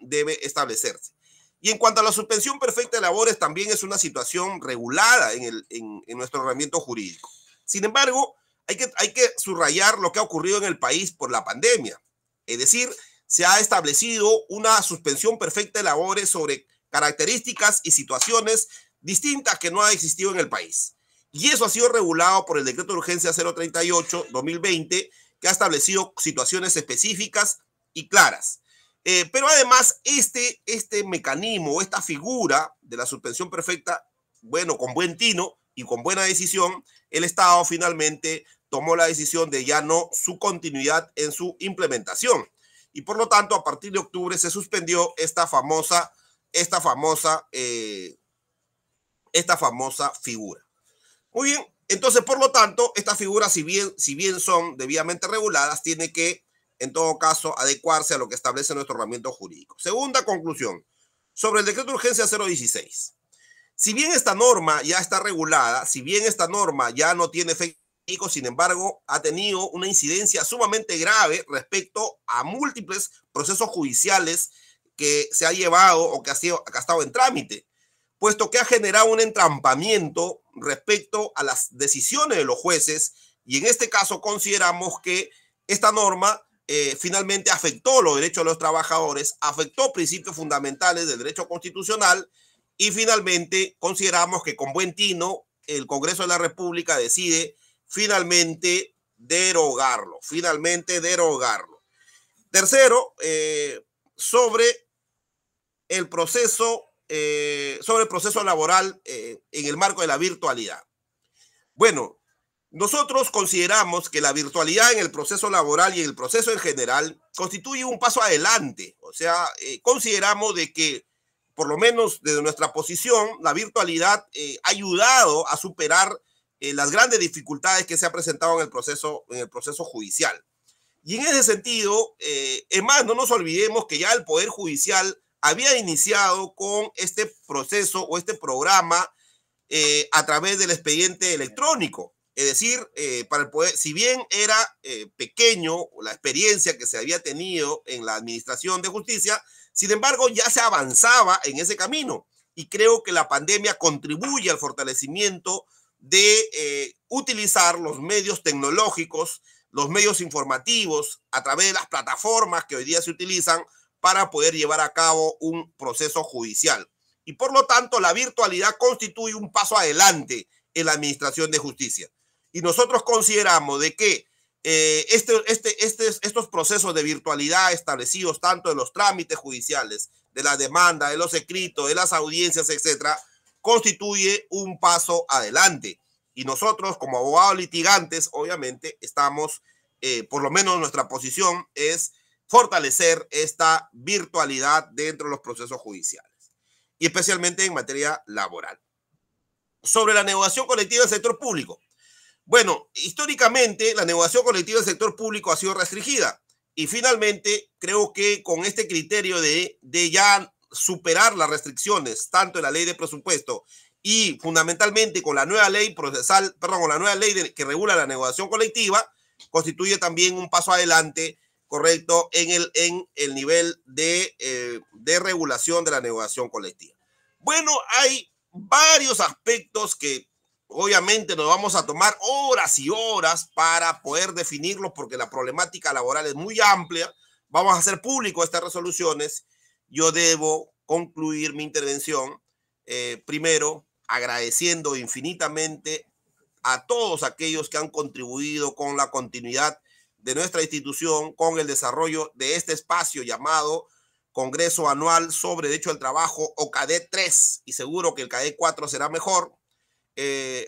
debe establecerse. Y en cuanto a la suspensión perfecta de labores, también es una situación regulada en nuestro ordenamiento jurídico. Sin embargo, hay que subrayar lo que ha ocurrido en el país por la pandemia. Es decir, se ha establecido una suspensión perfecta de labores sobre características y situaciones distintas que no ha existido en el país. Y eso ha sido regulado por el Decreto de Urgencia 038-2020, que ha establecido situaciones específicas y claras. Pero además, este mecanismo, esta figura de la suspensión perfecta, bueno, con buen tino y con buena decisión, el Estado finalmente tomó la decisión de ya no su continuidad en su implementación. Y por lo tanto, a partir de octubre se suspendió esta famosa figura. Muy bien, entonces, por lo tanto, estas figuras, si bien son debidamente reguladas, tiene que, en todo caso, adecuarse a lo que establece nuestro ordenamiento jurídico. Segunda conclusión, sobre el decreto de urgencia 016. Si bien esta norma ya está regulada, si bien esta norma ya no tiene efecto, sin embargo, ha tenido una incidencia sumamente grave respecto a múltiples procesos judiciales que se ha llevado o que ha estado en trámite, puesto que ha generado un entrampamiento respecto a las decisiones de los jueces, y en este caso consideramos que esta norma finalmente afectó los derechos de los trabajadores, afectó principios fundamentales del derecho constitucional, y finalmente consideramos que con buen tino el Congreso de la República decide finalmente derogarlo. Tercero, sobre el proceso laboral en el marco de la virtualidad. Bueno, nosotros consideramos que la virtualidad en el proceso laboral y en el proceso en general constituye un paso adelante. O sea, consideramos de que, por lo menos desde nuestra posición, la virtualidad ha ayudado a superar las grandes dificultades que se han presentado en el proceso judicial. Y en ese sentido, es más, no nos olvidemos que ya el Poder Judicial había iniciado con este proceso o este programa a través del expediente electrónico. Es decir, para el poder, si bien era pequeño la experiencia que se había tenido en la administración de justicia, sin embargo ya se avanzaba en ese camino. Y creo que la pandemia contribuye al fortalecimiento de utilizar los medios tecnológicos, los medios informativos, a través de las plataformas que hoy día se utilizan para poder llevar a cabo un proceso judicial. Y por lo tanto, la virtualidad constituye un paso adelante en la administración de justicia. Y nosotros consideramos de que estos procesos de virtualidad establecidos tanto en los trámites judiciales, de la demanda, de los escritos, de las audiencias, etcétera, constituye un paso adelante. Y nosotros, como abogados litigantes, obviamente estamos, por lo menos nuestra posición es fortalecer esta virtualidad dentro de los procesos judiciales, y especialmente en materia laboral. Sobre la negociación colectiva del sector público. Bueno, históricamente la negociación colectiva del sector público ha sido restringida, y finalmente creo que con este criterio de ya superar las restricciones, tanto en la ley de presupuesto y fundamentalmente con la nueva ley procesal, con la nueva ley que regula la negociación colectiva, constituye también un paso adelante correcto en el nivel de regulación de la negociación colectiva. Bueno, hay varios aspectos que obviamente nos vamos a tomar horas y horas para poder definirlos, porque la problemática laboral es muy amplia. Vamos a hacer público estas resoluciones. Yo debo concluir mi intervención primero agradeciendo infinitamente a todos aquellos que han contribuido con la continuidad de nuestra institución, con el desarrollo de este espacio llamado Congreso Anual sobre Derecho al Trabajo, o CADE 3, y seguro que el CADE 4 será mejor.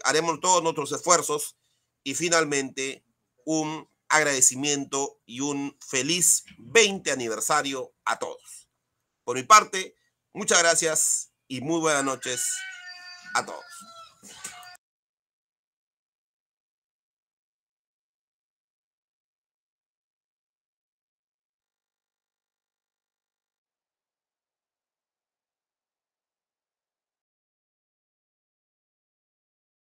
Haremos todos nuestros esfuerzos, y finalmente un agradecimiento y un feliz 20 aniversario a todos. Por mi parte, muchas gracias y muy buenas noches a todos.